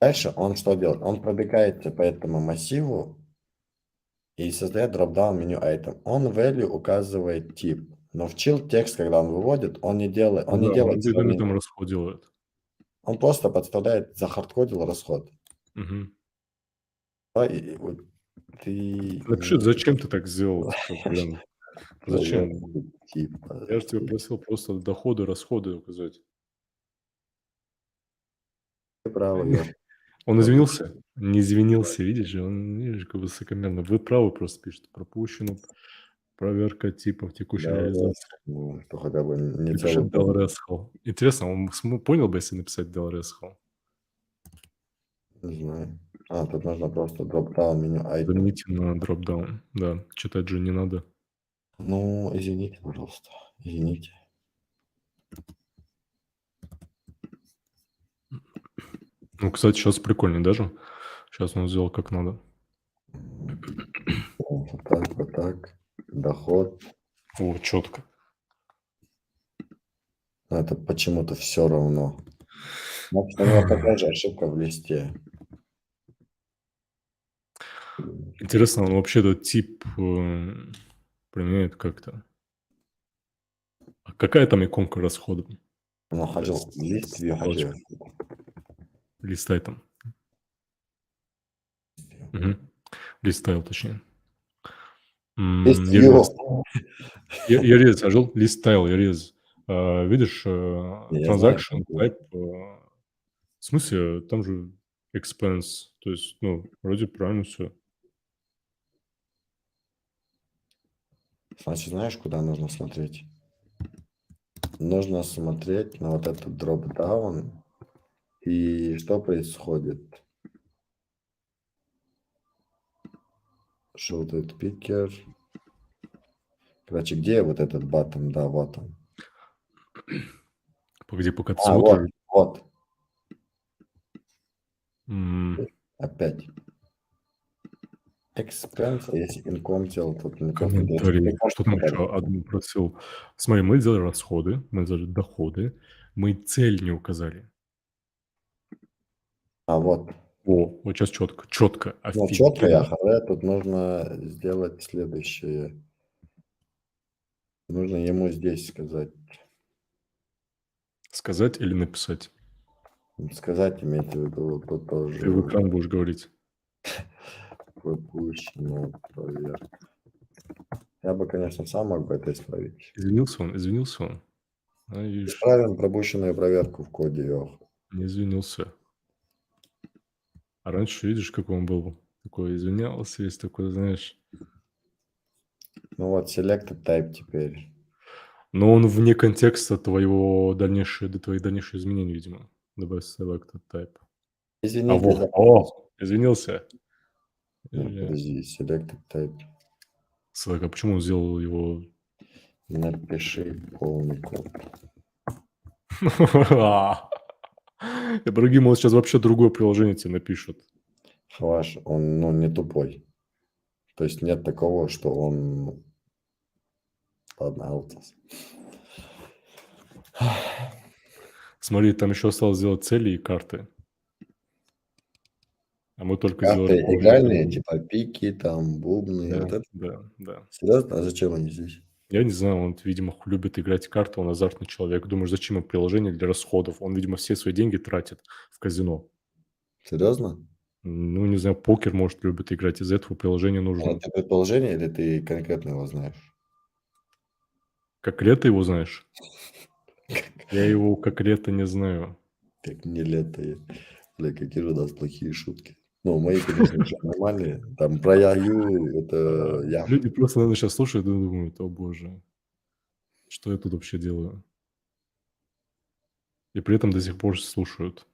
Дальше он что делает? Он пробегается по этому массиву и создает дропдаун меню item. Он value указывает тип. Но в chill текст, когда он выводит, он не делает, Ну он не да, он делает видами сравнение. там расход делает. Он просто подставляет, захардкодил расход. Мгм. Да, и вот ты Напиши, зачем ты так сделал, типа, блин, зачем? типа, Я же тебя просил просто доходы, расходы указать. ты правый, я Он пропущу. извинился? Не извинился, видишь, он, видишь, как высокомерно. Вы правы, просто пишет. Пропущено. Проверка типов текущей Да, реализации. ну, что хотя бы не Напиши целый Del полный. Resхол. Интересно, он понял бы, если написать Del Resхол? Не знаю. Тут нужно просто дропдаун меню item. Замените на дропдаун. Да, читать же не надо. Ну, извините, пожалуйста. Извините. Ну, кстати, сейчас прикольнее даже. Сейчас он сделал как надо. Вот так, вот так. Доход. О, четко. Но это почему-то все равно. Значит, у него такая же ошибка в листе. Интересно, он вообще этот тип применяет как-то. А какая там иконка расхода? Он ходил лист view Галочка. ходил. Листай там. Мгм. Листайл, точнее. Лист Ярез. view. Ярез, ажил? Листайл, ярез. Видишь, Я знаю, что transaction это. type, в смысле, там же expense, то есть, ну, вроде правильно все. Значит, знаешь, куда нужно смотреть? Нужно смотреть на вот этот дропдаун. И что происходит? Shorted picker. Короче, где вот этот button? Да, вот он. Погоди, пока ты Вот, смотришь. вот. м, Опять. Expense, если income делал, тут не то, что дальше. Комментарий. Что там еще? Админ просил. Смотри, мы сделали расходы, мы сделали доходы, мы цель не указали. Вот. О, вот сейчас четко, четко, Ну, четко я офигенно. хз, тут нужно сделать следующее. Нужно ему здесь сказать. Сказать или написать? Сказать, имеется в виду, тут Ты в тоже экран будешь говорить. пропущено проверка. Я бы, конечно, сам мог бы это исправить. Извинился он, извинился он. А, видишь, Исправим пропущенную проверку в коде, Йох. не извинился. А раньше, видишь, какой он был? Такой извинялся, весь такой, знаешь. Ну вот, selected type теперь. Но он вне контекста твоих дальнейших изменений, видимо. Добавь selected type. А Извините во, за... извинился. Нет, подожди, selected type. А почему он сделал его... Напиши полный код. Я другим, он сейчас вообще другое приложение тебе напишет. Ваш, он, ну, не тупой. То есть нет такого, что он... Ладно, Алтис. Смотри, там еще осталось сделать цели и карты. А мы только Карты сделали игральные, типа пики, там, бубны, Да, вот это. да, да. Серьезно? А зачем они здесь? Я не знаю, он, видимо, любит играть в карты, он азартный человек. Думаешь, зачем ему приложение для расходов? Он, видимо, все свои деньги тратит в казино. Серьезно? Ну, не знаю, покер, может, любит играть. Из этого приложения нужно. Это предположение или ты конкретно его знаешь? Как лето его знаешь? Я его как лето не знаю. Как не лето. Бля, какие же у нас плохие шутки. Ну, мои, конечно, еще нормальные. Там про Ягю, это я. Люди просто, наверное, сейчас слушают и думают, о боже, что я тут вообще делаю? И при этом до сих пор слушают.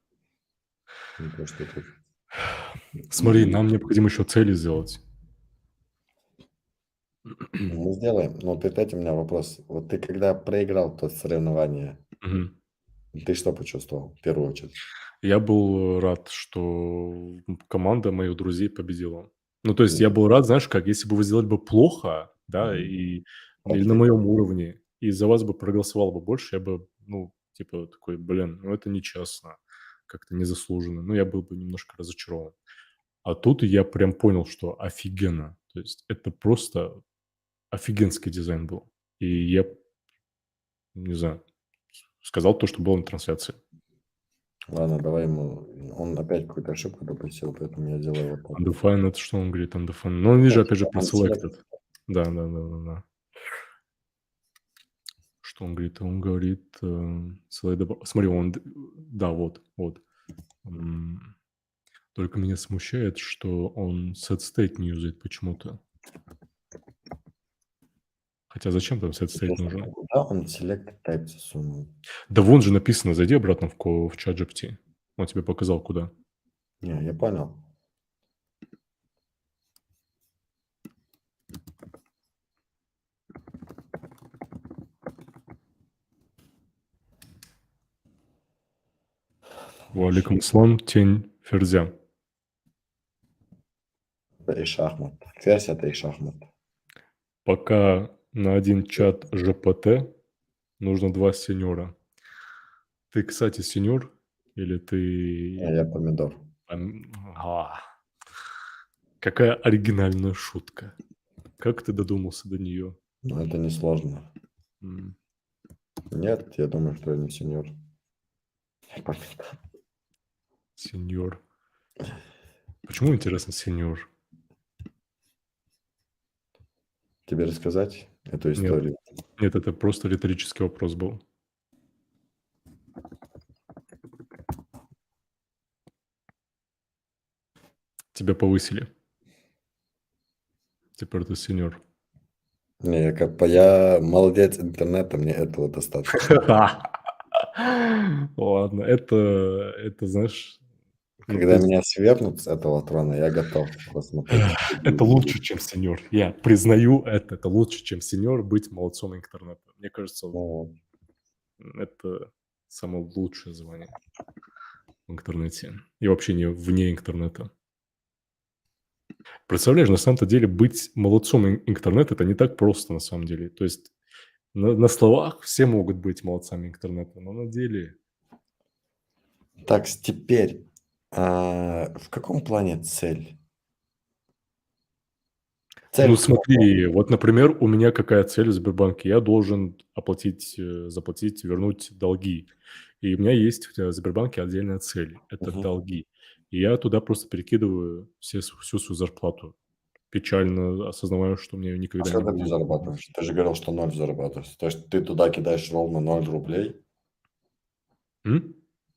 Не то, что тут. Смотри, И нам необходимо еще цели сделать. мы сделаем. Но перед этим у меня вопрос. Вот ты когда проиграл то соревнование, Мгм. ты что почувствовал в первую очередь? Я был рад, что команда моих друзей победила. Ну, то есть я Мгм. был рад, знаешь как, если бы вы сделали бы плохо, да, Мгм. или на Окей. моем уровне, и за вас бы проголосовало бы больше, я бы, ну, типа такой, блин, ну это нечестно. как-то незаслуженно. Ну, я был бы немножко разочарован. А тут я прям понял, что офигенно. То есть это просто офигенский дизайн был. И я, не знаю, сказал то, что было на трансляции. Ладно, давай ему... Он опять какую-то ошибку допустил, поэтому я делаю вот так. Undefined, это что он говорит, undefined? Ну, он, видишь, Ну, опять же, типа про selected. unselected. Да. Что он говорит? Он говорит, смотри, да, вот. Только меня смущает, что он set state не юзает почему-то. Хотя зачем там set state Интересно, нужен? куда он selected type засунул? Да вон же написано, зайди обратно в чат GPT. Он тебе показал, куда. Не, я понял. Валикум аслам, тень ферзя. Это и шахмат. Ферзь — это и шахмат. Пока на один чат ЖПТ нужно 2 сеньора. Ты, кстати, сеньор или А ты... я помидор. А. Какая оригинальная шутка. Как ты додумался до нее? Но это не сложно. Нет, я думаю, что я не сеньор. Я помидор. Сеньор. Почему, интересно, сеньор? Тебе рассказать эту Нет, историю? нет, это просто риторический вопрос был. Тебя повысили. Теперь ты сеньор. Не, я молодец интернета, мне этого достаточно. Ладно, это, знаешь, ну, Когда меня свергнут с этого трона, я готов посмотреть. это лучше, чем сеньор. Я признаю это. Это лучше, чем сеньор быть молодцом интернета. Мне кажется, Ну, это самое лучшее звание в интернете. И вообще не вне интернета. Представляешь, на самом-то деле быть молодцом интернета — это не так просто на самом деле. То есть на словах все могут быть молодцами интернета, но на деле... так, теперь, в каком плане цель? Цель Ну, в каком? смотри, вот, например, у меня какая цель в Сбербанке? Я должен заплатить, вернуть долги. И у меня есть в Сбербанке отдельная цель — это Мгм. долги. И я туда просто перекидываю всю свою зарплату, печально осознавая, что у меня её А никогда не сколько ты будет. зарабатываешь? Ты же говорил, что 0 зарабатываешь. То есть ты туда кидаешь ровно 0 рублей? М?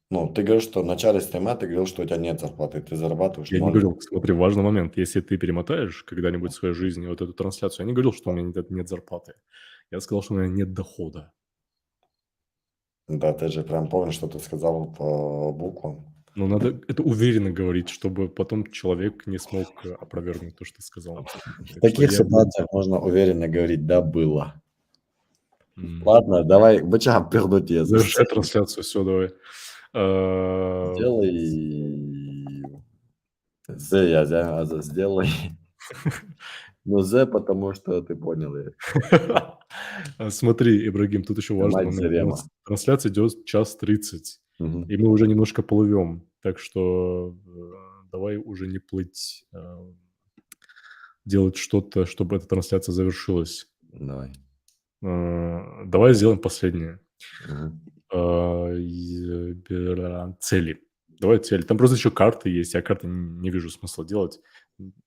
Ну, ты говоришь, что в начале стрима ты говорил, что у тебя нет зарплаты, ты зарабатываешь Я не 0 говорил, рублей. смотри, важный момент. Если ты перемотаешь когда-нибудь в своей жизни вот эту трансляцию, я не говорил, что у меня нет зарплаты. Я сказал, что у меня нет дохода. Да, ты же прям помнишь, что ты сказал по буквам. Но надо это уверенно говорить, чтобы потом человек не смог опровергнуть то, что ты сказал. В Так что таких я был... ситуациях можно уверенно говорить: "Да, было". М. Ладно, давай, быча пернуть я за Завершай трансляцию, все, давай. А, Сделай сделай. Ну, потому что ты понял, Смотри, Ибрагим, тут еще важный мать момент. У Зарема. нас трансляция идет 1:30, Мгм. и мы уже немножко плывем. Так что, давай уже не плыть, делать что-то, чтобы эта трансляция завершилась. Давай. Давай сделаем последнее. Мгм. Цели. Давай цели. Там просто еще карты есть. Я карты не вижу смысла делать.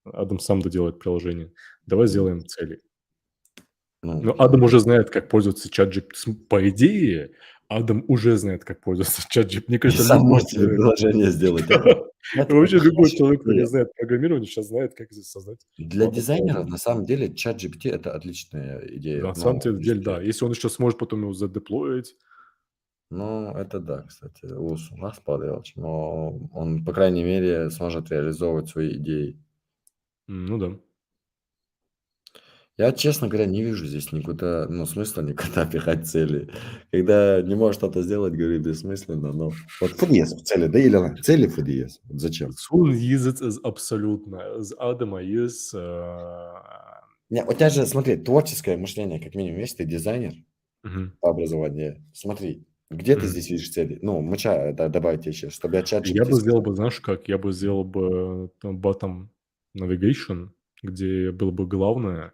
Адам сам доделает приложение. Давай сделаем цели. Ну, Но Адам уже знает, как пользоваться ChatGPT. По идее, Адам уже знает, как пользоваться ChatGPT. Мне и кажется, сам любой можешь себе человек, приложение сделать. вообще Это любой хорошая человек, кто не идея. знает программирование, сейчас знает, как здесь создать Для дизайнеров, приложение. на самом деле, ChatGPT — это отличная идея. На самом Ну, деле, если да. Если он еще сможет потом его задеплоить. ну, это да, кстати, у нас поделать, но он, по крайней мере, сможет реализовывать свои идеи. Ну да. Я, честно говоря, не вижу здесь никуда, ну, смысла никуда пихать цели. Когда не можешь что-то сделать, говорю, бессмысленно, но вот ФДС в цели, да, или цели ФДС, вот зачем? Сон їздить абсолютно. З Адама із, Не, у тебя же, смотри, творческое мышление, как минимум, если ты дизайнер мгм. по образованию, смотри, Где ты Мгм. здесь видишь цели? Ну, мыча, добавить еще, чтобы я чат Я GPT бы сделал сказал. бы, знаешь как, я бы сделал бы там bottom navigation, где было бы главное,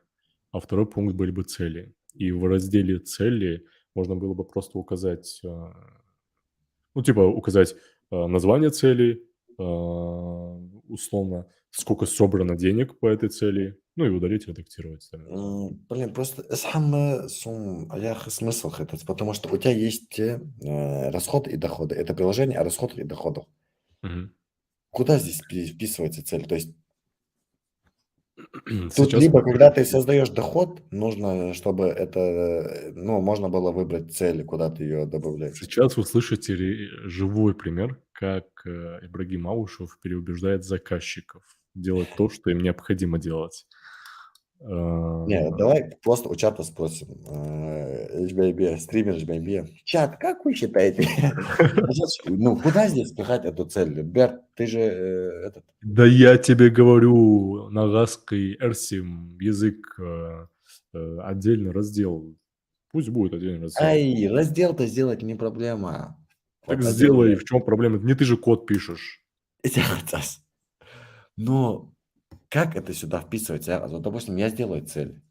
а второй пункт были бы цели. И в разделе "Цели" можно было бы просто указать, ну, типа указать, название цели, условно, сколько собрано денег по этой цели, ну и удалить, редактировать остальное. Блин, просто смысл этот, потому что у тебя есть расходы и доходы. Это приложение о расходах и доходах. Мгм. Куда здесь вписывается цель? То есть тут Сейчас либо, услышите когда ты создаешь доход, нужно, чтобы это, ну, можно было выбрать цель, куда ты ее добавляешь. сейчас вы слышите живой пример, как, Ибрагим Алушев переубеждает заказчиков делать то, что им необходимо делать. Не, А, давай просто у чата спросим. HBIB, стример HBIB. Чат, как вы считаете? Ну, куда здесь пихать эту цель? Берт, ты же этот... да я тебе говорю, на русский Эрсим язык, отдельный раздел. Пусть будет отдельный раздел. Ай, раздел-то сделать не проблема. Так Вот сделай, отдельно. в чем проблема? Не ты же код пишешь. Но как это сюда вписывается? Вот, допустим, я сделаю цель.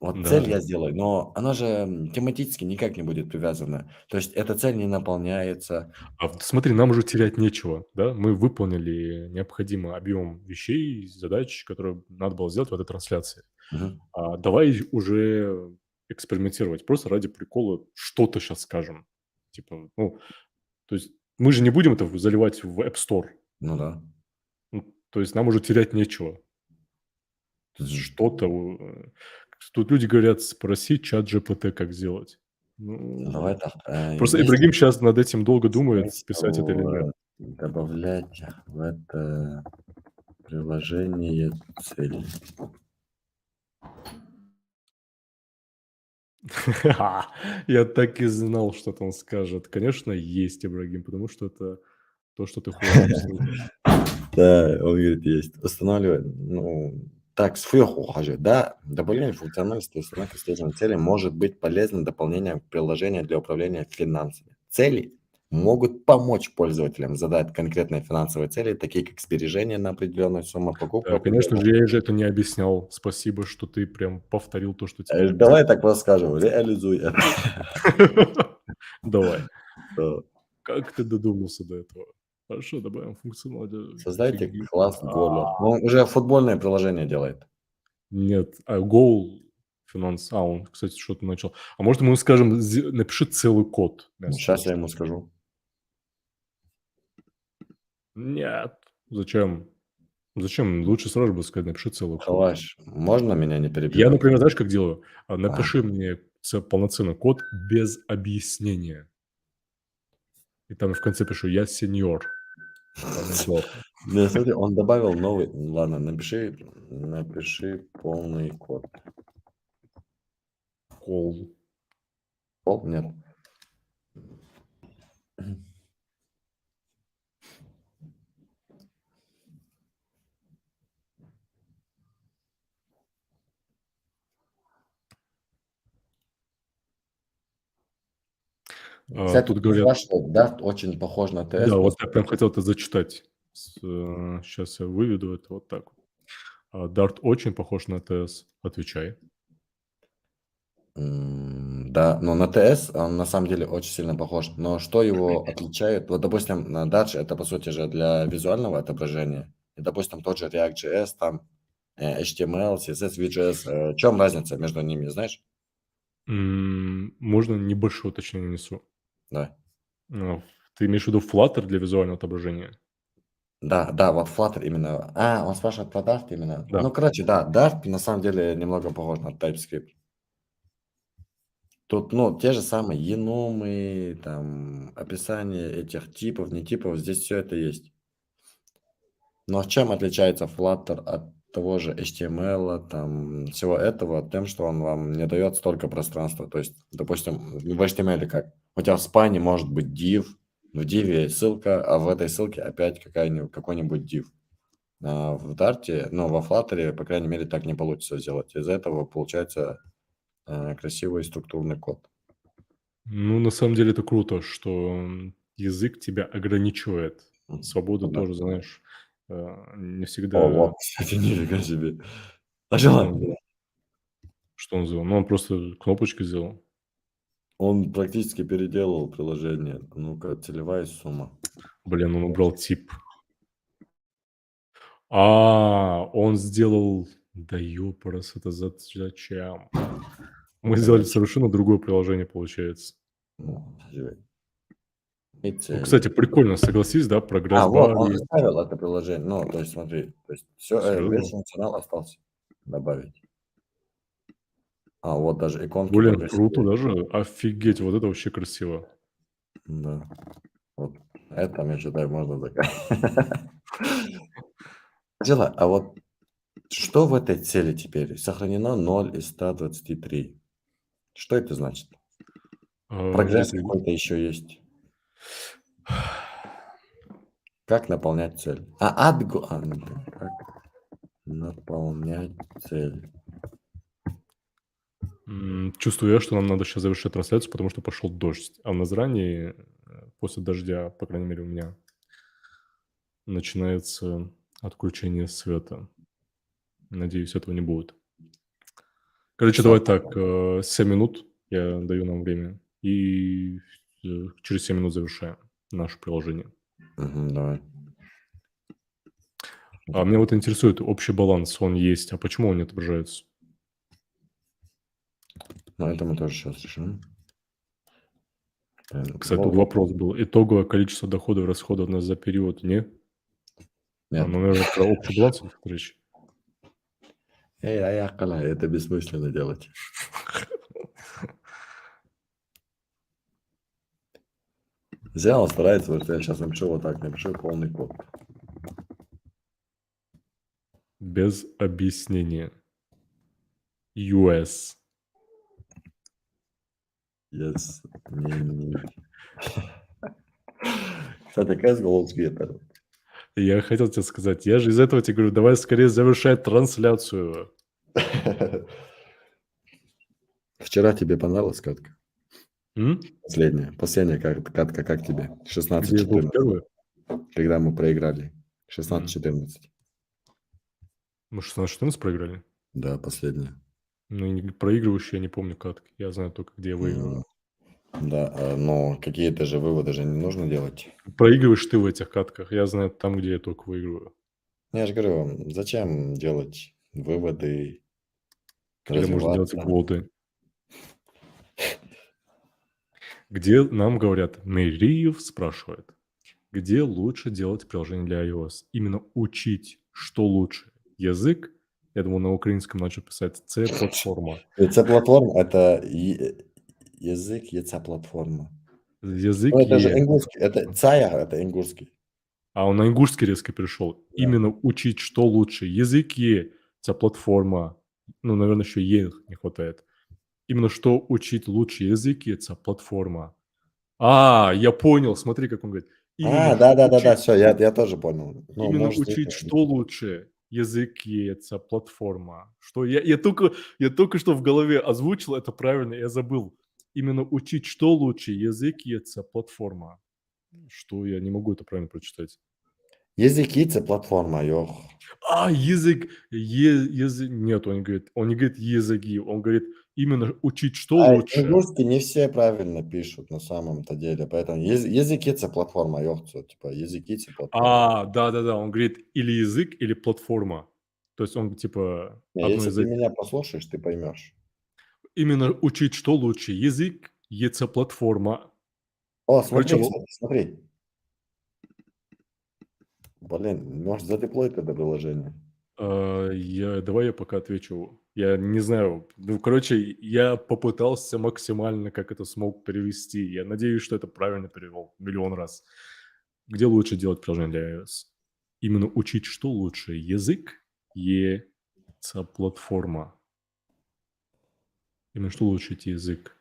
Вот цель Да. я сделаю, но она же тематически никак не будет привязана. То есть эта цель не наполняется. А вот смотри, нам уже терять нечего, да? Мы выполнили необходимый объем вещей, задач, которые надо было сделать в этой трансляции. Мгм. Давай уже экспериментировать. Просто ради прикола что-то сейчас скажем. Типа, ну, то есть мы же не будем это заливать в App Store. Ну да. Ну, то есть нам уже терять нечего. Что-то. Тут люди говорят, спроси чат GPT, как сделать. Давай Ну, так. просто Есть Ибрагим сейчас над этим долго думает, писать это или смысл нет. добавлять в это приложение цели. Я так и знал, что он скажет. Конечно, есть, Ибрагим, потому что это то, что ты хочешь услышать. Да, он говорит, есть. Устанавливать, ну, так, сверху ухожу. Да, добавление функциональности установки следующей цели может быть полезным дополнением к приложению для управления финансами. Цели могут помочь пользователям задать конкретные финансовые цели, такие как сбережения на определенную сумму, покупка Да, конечно определенного. же, я же это не объяснял. Спасибо, что ты прям повторил то, что тебе Давай написал. так просто скажем, реализуй это. Давай. Э, Как ты додумался до этого? Хорошо, добавим функцию Создайте офигеть. класс голер. Он уже футбольное приложение делает. Нет, goal финанс. Он, кстати, что-то начал. А может, мы ему скажем, напиши целый код вместо того, Сейчас я что... ему скажу. Нет. Зачем? Зачем? Лучше сразу бы сказать, напиши целый код. Халаш, можно меня не Я, перебивать? например, знаешь, как делаю? А. Напиши мне полноценный код без объяснения. И там в конце пишу: "Я сеньор". Помидор. Не, смотри, он добавил новый. Ладно, напиши полный код. Кол. Нет. Кстати, Тут тут говорят, спрашивают, Dart очень похож на ТС, да, по вот я прям сути. хотел это зачитать. Сейчас я выведу это вот так вот. Dart очень похож на TS. Отвечай. Да, но на ТС он на самом деле очень сильно похож. Но что его отличает? Вот, допустим, на Dart это, по сути же, для визуального отображения. И, допустим, тот же React.js, там HTML, CSS, VJS. В чем разница между ними, знаешь? Можно небольшое уточнение внесу? Да. Ты имеешь в виду Flutter для визуального отображения? Да, да, вот Flutter именно. Он спрашивает про Dart именно. Да. Ну, короче, да, Dart на самом деле немного похож на TypeScript. Тут, ну, те же самые енумы, там, описание этих типов, не типов, здесь все это есть. Но в чем отличается Flutter от того же HTML, там, всего этого, тем, что он вам не дает столько пространства. То есть, допустим, в HTML как? У тебя в спане может быть div, в div ссылка, а в этой ссылке опять какой-нибудь div. В Dart, ну, во Flutter, по крайней мере, так не получится сделать. Из-за этого получается красивый структурный код. Ну, на самом деле это круто, что язык тебя ограничивает. Свобода Да. тоже, знаешь, не О, вот, всегда... кстати, нифига себе. Что Нажимай. он сделал? Что он сделал? Ну, он просто кнопочки сделал. Он практически переделал приложение. Ну-ка, целевая сумма. Блин, он убрал тип. Он сделал... Да ёпрст, это зачем? Мы Ну-ка, сделали дальше. совершенно другое приложение, получается. Ну, и Ну, кстати, цели. прикольно, согласись, да, А, вот, он прогресс-бар есть. оставил это приложение. Ну, то есть смотри, то есть все, весь Серьезно? функционал остался. Добавить. А, вот даже иконки Блин, круто погасили. даже. Офигеть, вот это вообще красиво. Да. Вот это, я считаю, можно заказать. Дела, а вот что в этой цели теперь? Сохранено 0 из 123. Что это значит? Где Прогресс ты? какой-то еще есть. Как наполнять цель? Ну да, как наполнять цель? Чувствую я, что нам надо сейчас завершить трансляцию, потому что пошел дождь. А в Назрани после дождя, по крайней мере, у меня начинается отключение света. Надеюсь, этого не будет. Короче, Всё. давай так, 7 минут я даю нам время, и через 7 минут завершаем наше приложение. Давай. А меня вот интересует общий баланс, он есть, а почему он не отображается? Ну, это мы тоже сейчас решим. Кстати, тут вопрос был. Итоговое количество доходов и расходов на за период не? Нет. Ну, наверное, про общий баланс идет речь. Аякала, это бессмысленно делать. Взял, старается, вот я сейчас напишу вот так, напишу полный код. Без объяснения. US. Yes, не. Кстати, CS:GO Голубский это. Я хотел тебе сказать, я же из этого тебе говорю, давай скорее завершай трансляцию. Вчера тебе понравилась катка? М? Последняя катка, как тебе? Где я был в 16-14, первую? когда мы проиграли. М. 16-14. Мы 16-14 проиграли? Да, последняя. Ну, и проигрывающий я не помню катки. Я знаю только, где я М, выигрываю. Да, но какие-то же выводы же не нужно делать. Проигрываешь ты в этих катках. Я знаю там, где я только выигрываю. Я же говорю, зачем делать выводы, Или можно делать развиваться? голды. Где нам говорят, Мэриев спрашивает, где лучше делать приложение для iOS? Именно учить, что лучше? Язык? Я думаю, на украинском начал писать C-платформа. Це платформа, это язык, яйца платформа. Ну, Язык это же Е. ингушский, это цая, это ингушский. А он на ингушский резко перешел. Да. Именно учить, что лучше? Язык Е, платформа. Ну, наверное, еще Е не хватает. Именно что учить лучше? Язык Е, платформа. Я понял, смотри, как он говорит. Именно что Да-да-да-да, учить. все, я тоже понял. Ну, Именно может, учить, что лучше? Языки, это платформа. Что я только что в голове озвучил это правильно, я забыл. Именно учить, что лучше? Языки, это платформа. Что я не могу это правильно прочитать. языки, це платформа, йох. Язык, нет, он не говорит языки, он говорит именно учить, что А лучше. ингушский не все правильно пишут на самом-то деле, поэтому языки це платформа, йох, це, типа языки це платформа. Да-да-да, он говорит или язык, или платформа. То есть он типа Не, одно если из ты этих. меня послушаешь, ты поймешь. Именно учить, что лучше: язык, платформа. О, Короче, смотри, кстати, смотри. Блин, может, задеплоить это приложение? давай я пока отвечу. Я не знаю. Ну, короче, я попытался максимально, как это смог перевести. Я надеюсь, что это правильно перевел миллион раз. Где лучше делать приложение для iOS? Именно учить, что лучше: язык, платформа. Именно что лучше идти язык?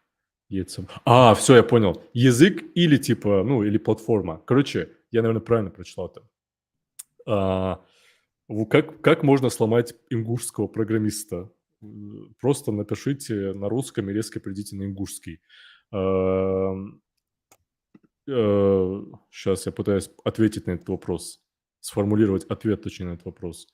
Все, я понял. Язык или типа, ну, или платформа. Короче, я, наверное, правильно прочитал это. Как можно сломать ингушского программиста? Просто напишите на русском и резко перейдите на ингушский. Сейчас я пытаюсь ответить на этот вопрос, сформулировать ответ, точнее, на этот вопрос.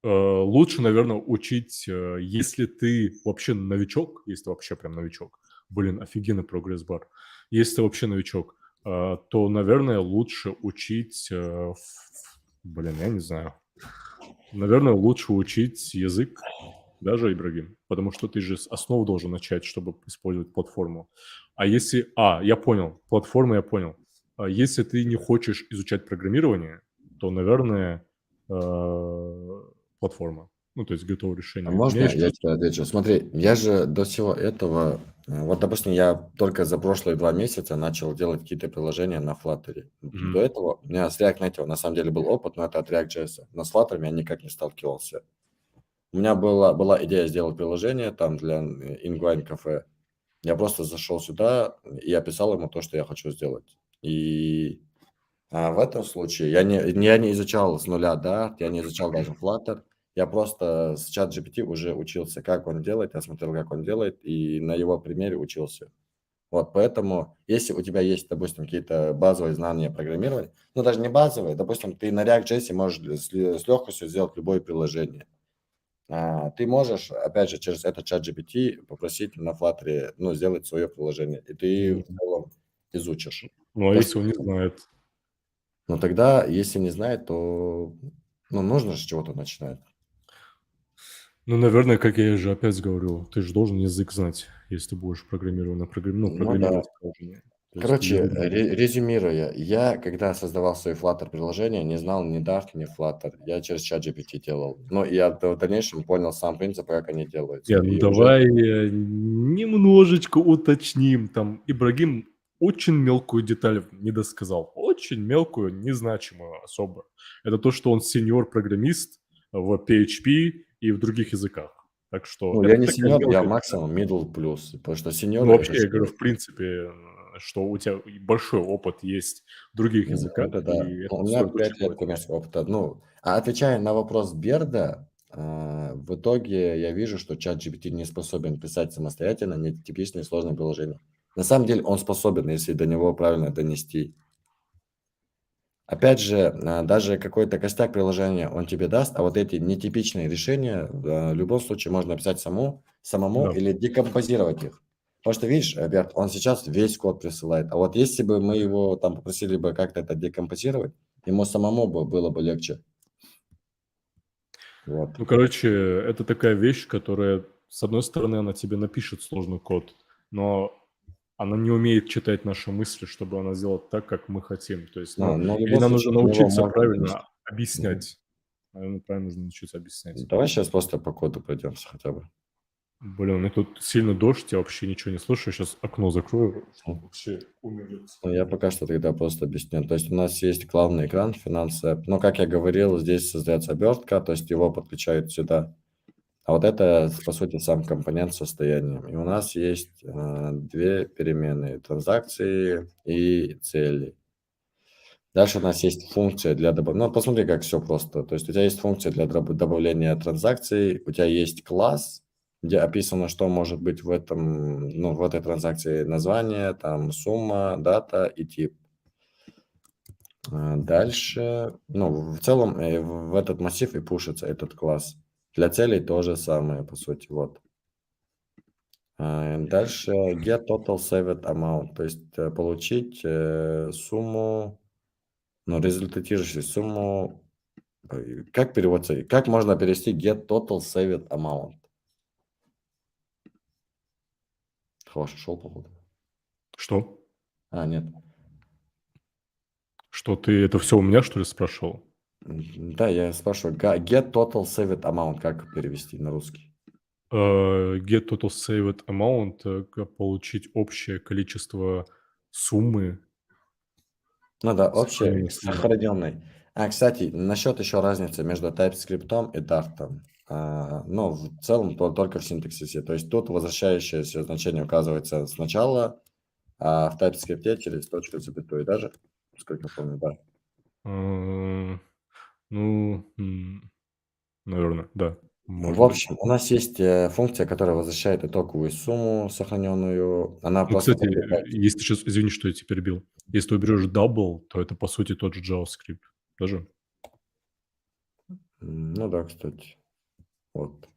Лучше, наверное, учить, если ты вообще новичок, если ты вообще прям новичок. Блин, офигенный прогресс-бар. Если ты вообще новичок, то, наверное, лучше учить, блин, я не знаю. Наверное, лучше учить язык, даже Ибрагим, потому что ты же с основы должен начать, чтобы использовать платформу. А если... я понял, платформу я понял. А если ты не хочешь изучать программирование, то, наверное, платформа. Ну, то есть готовое А решение. У меня можно есть я чувство... тебе отвечу? Смотри, я же до всего этого, вот, допустим, я только за прошлые 2 месяца начал делать какие-то приложения на Flutter. До Мгм. этого у меня с React Native на самом деле был опыт, но это от React.js. Но с Flutter я никак не сталкивался. У меня была идея сделать приложение там для Inguine кафе. Я просто зашел сюда и описал ему то, что я хочу сделать. И в этом случае я не изучал с нуля Dart, я не изучал даже Flutter. Я просто с ChatGPT уже учился, как он делает. Я смотрел, как он делает, и на его примере учился. Вот, поэтому, если у тебя есть, допустим, какие-то базовые знания программирования, ну, даже не базовые, допустим, ты на React.js можешь с легкостью сделать любое приложение. Ты можешь, опять же, через этот ChatGPT попросить на Flutter, ну, сделать свое приложение, и ты в Мгм. целом изучишь. Ну, а После если он не знает? Но тогда, если не знает, то, ну, нужно же с чего-то начинать. Ну, наверное, как я же опять говорю, ты же должен язык знать, если ты будешь Ну да. программировать приложение. То есть Короче, язык должен быть. резюмируя, я, когда создавал свои Flutter приложения, не знал ни Dart, ни Flutter. Я через ChatGPT делал. Ну, и я в дальнейшем понял сам принцип, как они делаются. Ну И уже, давай, немножечко уточним. Там Ибрагим очень мелкую деталь не досказал. Очень мелкую, незначимую особо. Это то, что он сеньор-программист в PHP и в других языках. Так что ну, я это не такая сеньор, я мелкая деталь. максимум middle плюс, потому что сеньор Ну, это вообще, я говорю, же, в принципе, что у тебя и большой опыт есть в других ну, языках, это да. и это Ну, у меня стоит 5 лет учитывать. коммерческого опыта. Ну, отвечая на вопрос Берда, в итоге я вижу, что ChatGPT не способен писать самостоятельно нетипичные сложные приложения. На самом деле он способен, если до него правильно донести. Опять же, даже какой-то костяк приложения он тебе даст, а вот эти нетипичные решения, в любом случае можно написать самому Да. или декомпозировать их. Потому что, видишь, Берт, он сейчас весь код присылает. А вот если бы мы его там попросили бы как-то это декомпозировать, ему самому было бы легче. Вот. Ну, короче, это такая вещь, которая, с одной стороны, она тебе напишет сложный код, но она не умеет читать наши мысли, чтобы она сделала так, как мы хотим. То есть, Но в или любом нам нужно случае до него научиться можно правильно донести. Мгм. объяснять. Наверно, правильно нужно научиться объяснять. Давай сейчас просто по коду пройдемся хотя бы. Блин, у меня тут сильно дождь, я вообще ничего не слышу. Сейчас окно закрою, чтобы вообще умереть. Ну, я пока что тогда просто объясню. То есть у нас есть главный экран, финансы. Но, как я говорил, здесь создается обертка, то есть его подключают сюда. А вот это, по сути, сам компонент состояния. И у нас есть две переменные – транзакции и цели. Дальше у нас есть функция для добавления. Ну, посмотри, как все просто. То есть у тебя есть функция для добавления транзакций, у тебя есть класс, где описано, что может быть в этом, ну, в этой транзакции: название, там, сумма, дата и тип. Дальше, ну, в целом, в этот массив и пушится этот класс. Для целей то же самое, по сути, вот. Дальше get total saved amount, то есть получить сумму, ну, результатирующую сумму. Как переводится? Как можно перевести get total saved amount? Хорошо, шел, походу. Что? Нет. Что ты это все у меня, что ли, спрашивал? Да, я спрашиваю, get total saved amount, как перевести на русский? Get total saved amount, получить общее количество суммы, Ну да, общий сохраненной суммы. сохраненный. Кстати, насчет еще разницы между TypeScript и Dart. Ну, в целом только в синтаксисе. То есть тут возвращающееся значение указывается сначала, а в TypeScript через точку запятую даже, сколько я помню, да. Э, ну, наверно, да. В может быть. общем, у нас есть, функция, которая возвращает итоговую сумму сохраненную. Она Ну, просто кстати, подтверждает. если сейчас, извини, что я тебя перебил. Если ты уберешь double, то это, по сути, тот же JavaScript. Даже? Ну да, кстати. Вот.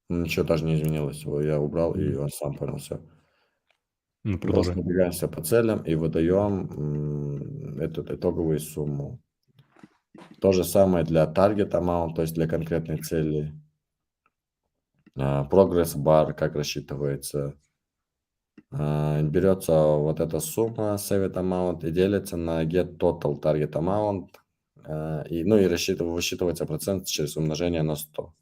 Ничего даже не изменилось. Я убрал, и М. он сам понял всё. Ну, Просто продолжай. двигаемся по целям и выдаем, эту итоговую сумму. То же самое для target amount, то есть для конкретной цели. Progress bar как рассчитывается. Берется вот эта сумма saved amount и делится на get total target amount, и высчитывается процент через умножение на 100.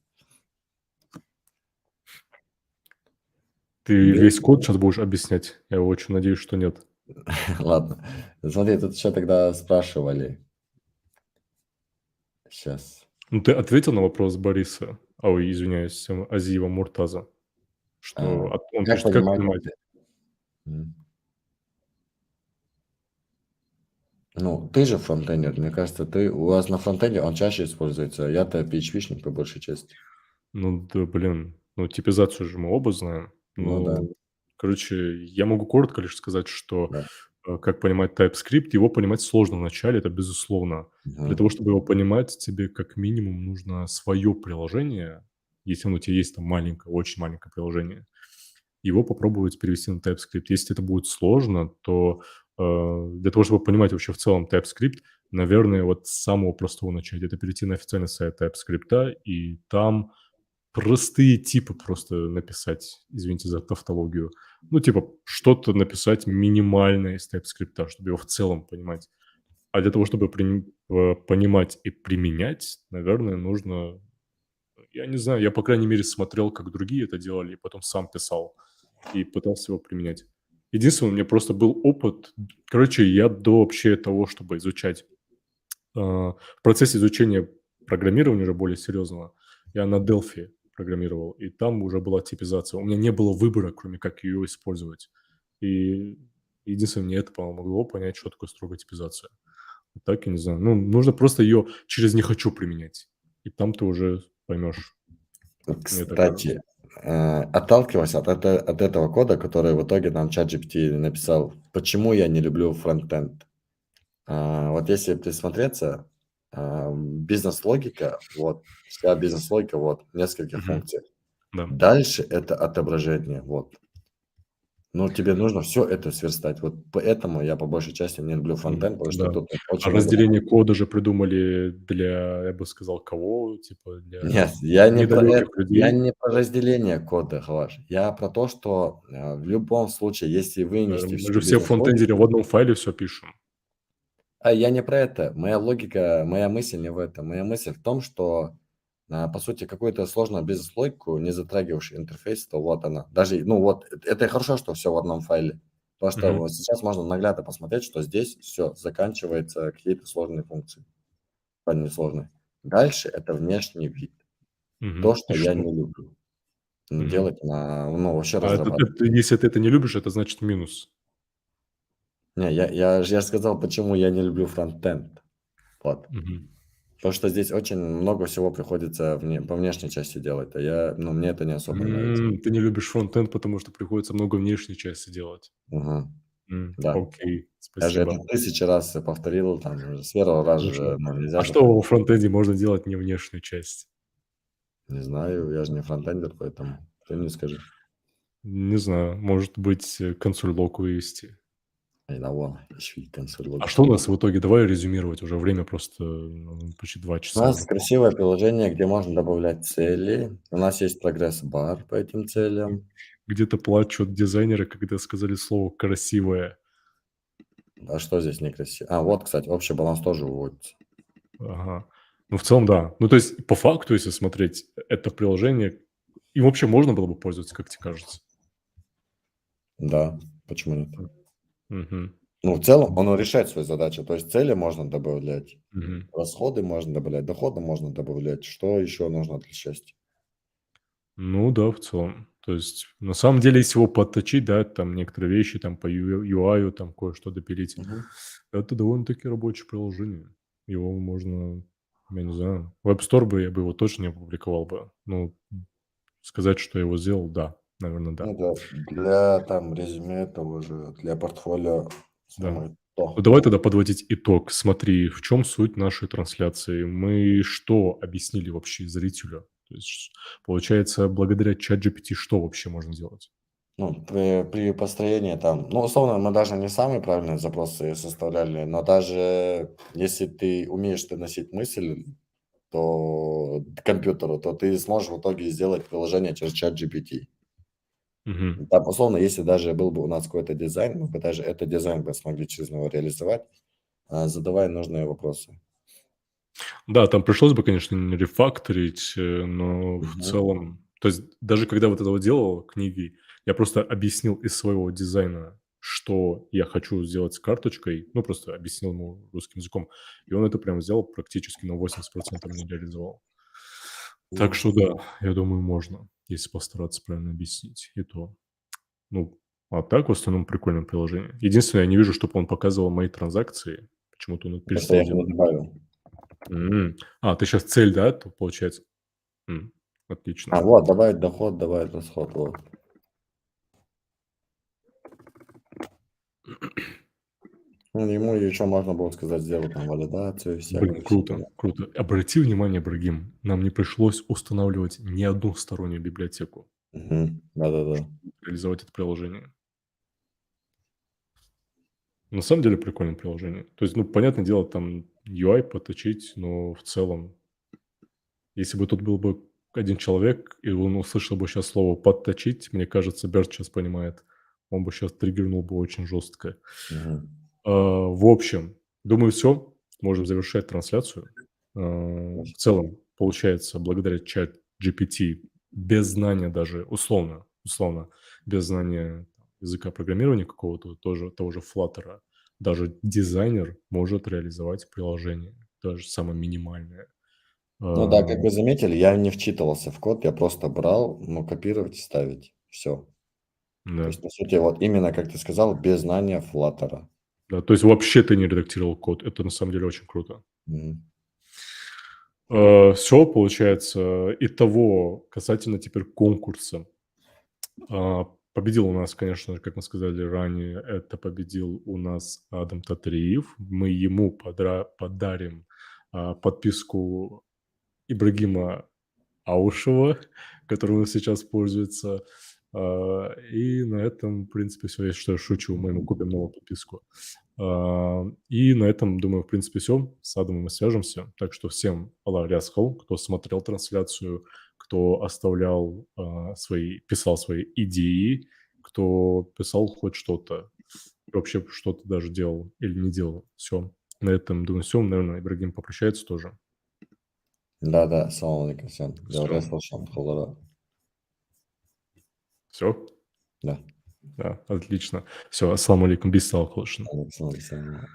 Ты Без весь код сейчас будешь объяснять? Я очень надеюсь, что нет. Ладно. Смотри, тут еще тогда спрашивали. Сейчас. Ну, ты ответил на вопрос Бориса, ой, извиняюсь, Азиева Муртаза, что он Как пишет: "Как понимать понимать?" Мгм. Ну, ты же фронтендер, мне кажется, у вас на фронтенде он чаще используется. Я-то PHP-шник по большей части. Ну да, блин, ну, типизацию же мы оба знаем. Ну да, Ну, короче, я могу коротко лишь сказать, что, да. как понимать TypeScript. Его понимать сложно вначале, это безусловно. Для Мгм. того, чтобы его понимать, тебе как минимум нужно свое приложение, если оно у тебя есть там маленькое, очень маленькое приложение, его попробовать перевести на TypeScript. Если это будет сложно, то, для того, чтобы понимать вообще в целом TypeScript, наверное, вот с самого простого начать. Это перейти на официальный сайт TypeScript и там простые типы просто написать, извините за тавтологию. Ну, типа, что-то написать минимальное из TypeScript, чтобы его в целом понимать. А для того, чтобы понимать и применять, наверное, нужно, я не знаю, я, по крайней мере, смотрел, как другие это делали, и потом сам писал и пытался его применять. Единственное, у меня просто был опыт. Короче, я до вообще того, чтобы изучать в процессе изучения программирования уже более серьезного, я на Delphi программировал, и там уже была типизация. У меня не было выбора, кроме как ее использовать. И единственное, мне это помогло понять, что такое строгая типизация. А так, я не знаю. Ну, нужно просто ее через «не хочу» применять. И там ты уже поймешь, мне так кажется. Кстати, отталкиваясь от этого кода, который в итоге нам ChatGPT написал, почему я не люблю фронтенд. Вот если присмотреться, бизнес-логика, вот, вся бизнес-логика, вот, в нескольких Мгм. функциях. Да. Дальше это отображение, вот. Ну, тебе нужно все это сверстать. Вот поэтому я по большей части не люблю фронтенд, потому что Да. тут А очень много. разделение кода же придумали для, я бы сказал, кого? Типа для Нет, я не про это. недалеких Я людей. не про разделение кода, Глаш. Я про то, что, в любом случае, если вынести Мы всю же все в фронтендере в бизнес-логику. одном файле все пишем. Я не про это. Моя логика, моя мысль не в этом. Моя мысль в том, что, по сути, какую-то сложную бизнес-логику, не затрагивающую интерфейс, то вот она. Даже, ну вот, это и хорошо, что все в одном файле. Потому что Мгм, вот сейчас можно наглядно посмотреть, что здесь все заканчивается какие-то сложные функции, несложные. Дальше это внешний вид. То, мгм. И что я что? не люблю. Мгм. Делать вообще А разрабатывать. если ты это не любишь, это значит минус. Не, я ж сказал, почему я не люблю фронтенд. Вот. Мгм. Потому что здесь очень много всего приходится по внешней части делать, мне это не особо нравится. Ты не любишь фронтенд, потому что приходится много внешней части делать. Мгм. Да. Окей, Я же это спасибо. 1000 раз повторил, там уже с первого раза Хорошо. же, нельзя А же что так. во фронтенде можно делать не внешнюю часть? Не знаю, я же не фронтендер, поэтому ты мне скажи. Не знаю, может быть, консоль лог вывести. Ай, да вон, ищи консоль А лога. что у нас в итоге? Давай резюмировать. Уже время просто, почти 2 У часа нас уже. красивое приложение, где можно добавлять цели. У нас есть прогресс-бар по этим целям. Где-то плачут дизайнеры, когда сказали слово «красивое». А что здесь некрасиво? Вот, кстати, общий баланс тоже уводится. Ага. Ну, в целом, да. Ну, то есть, по факту, если смотреть, это приложение, им вообще можно было бы пользоваться, как тебе кажется? Да, почему нет? Мгм. Ну, в целом оно решает свою задачу. То есть цели можно добавлять, Мгм. расходы можно добавлять, доходы можно добавлять. Что еще нужно для счастья? Ну да, в целом. То есть, на самом деле, если его подточить, да, там некоторые вещи, там по UI, там кое-что допилить, Мгм. это довольно-таки рабочее приложение. Его можно... Я не знаю. В App Store бы я бы его точно не опубликовал бы. Ну, сказать, что я его сделал, да, наверное, да. Ну да, для там резюме того же, для портфолио Да. самое Ну, то. давай тогда подводить итог. Смотри, в чем суть нашей трансляции? Мы что объяснили вообще зрителю? То есть, получается, благодаря ChatGPT что вообще можно делать? Ну, при построении там, ну, условно, мы даже не самые правильные запросы составляли, но даже если ты умеешь доносить мысль, то компьютеру, то ты сможешь в итоге сделать приложение через ChatGPT. Мгм. Там, условно, если даже был бы у нас какой-то дизайн, мы бы даже этот дизайн бы смогли через него реализовать, задавая нужные вопросы. Да, там пришлось бы, конечно, рефакторить, но в Мгм. целом, то есть даже когда вот это вот делал книги, я просто объяснил из своего дизайна, что я хочу сделать с карточкой, ну, просто объяснил ему русским языком, и он это прям сделал практически на 80% мне реализовал. Так Ну, что да, я думаю, можно, если постараться правильно объяснить. И то. Ну, а так в основном прикольное приложение. Единственное, я не вижу, чтобы он показывал мои транзакции. Почему-то он это потому что я перестал их не делать. добавил. Ты сейчас цель, да, то получается? Отлично. Вот, добавить доход, добавить расход, вот. Ну, ему еще можно было сказать, сделать там валидацию Блин, всякую, все круто, дела. круто. Обрати внимание, Брагим, нам не пришлось устанавливать ни одну стороннюю библиотеку, Да-да-да. чтобы реализовать это приложение. На самом деле прикольное приложение. То есть, ну, понятное дело, там UI поточить, но в целом, если бы тут был бы один человек, и он услышал бы сейчас слово «подточить», мне кажется, Берт сейчас понимает, он бы сейчас триггернул бы очень жестко. Мгм. В общем, думаю, все. Можем завершать трансляцию. В целом, получается, благодаря ChatGPT, без знания даже, условно, без знания языка программирования какого-то, тоже того же Flutter, даже дизайнер может реализовать приложение, даже самое минимальное. Ну да, А, как вы заметили, я не вчитывался в код, я просто брал, копировать и ставить. Все. То да, есть, по сути, вот именно, как ты сказал, без знания Flutter. да, то есть вообще ты не редактировал код. Это на самом деле очень круто. Мгм. Все получается. Итого, касательно теперь конкурса. Победил у нас, конечно же, как мы сказали ранее, это победил у нас Адам Татриев. Мы ему подарим подписку Ибрагима Аушева, который у нас сейчас пользуется. И на этом, в принципе, все. Если что, я шучу, мы ему купим новую подписку. И на этом, думаю, в принципе, все. С Адамом мы свяжемся. Так что всем Аллах рясхал, кто смотрел трансляцию, кто писал свои идеи, кто писал хоть что-то, вообще что-то даже делал или не делал. Все. На этом, думаю, все. Наверное, Ибрагим попрощается тоже. Да-да, салам алейкум всем. Все. Говоря слышал, халара. Все. Да. Да, отлично. Все, ассаламу алейкум, бис салам. Алейкум, салам.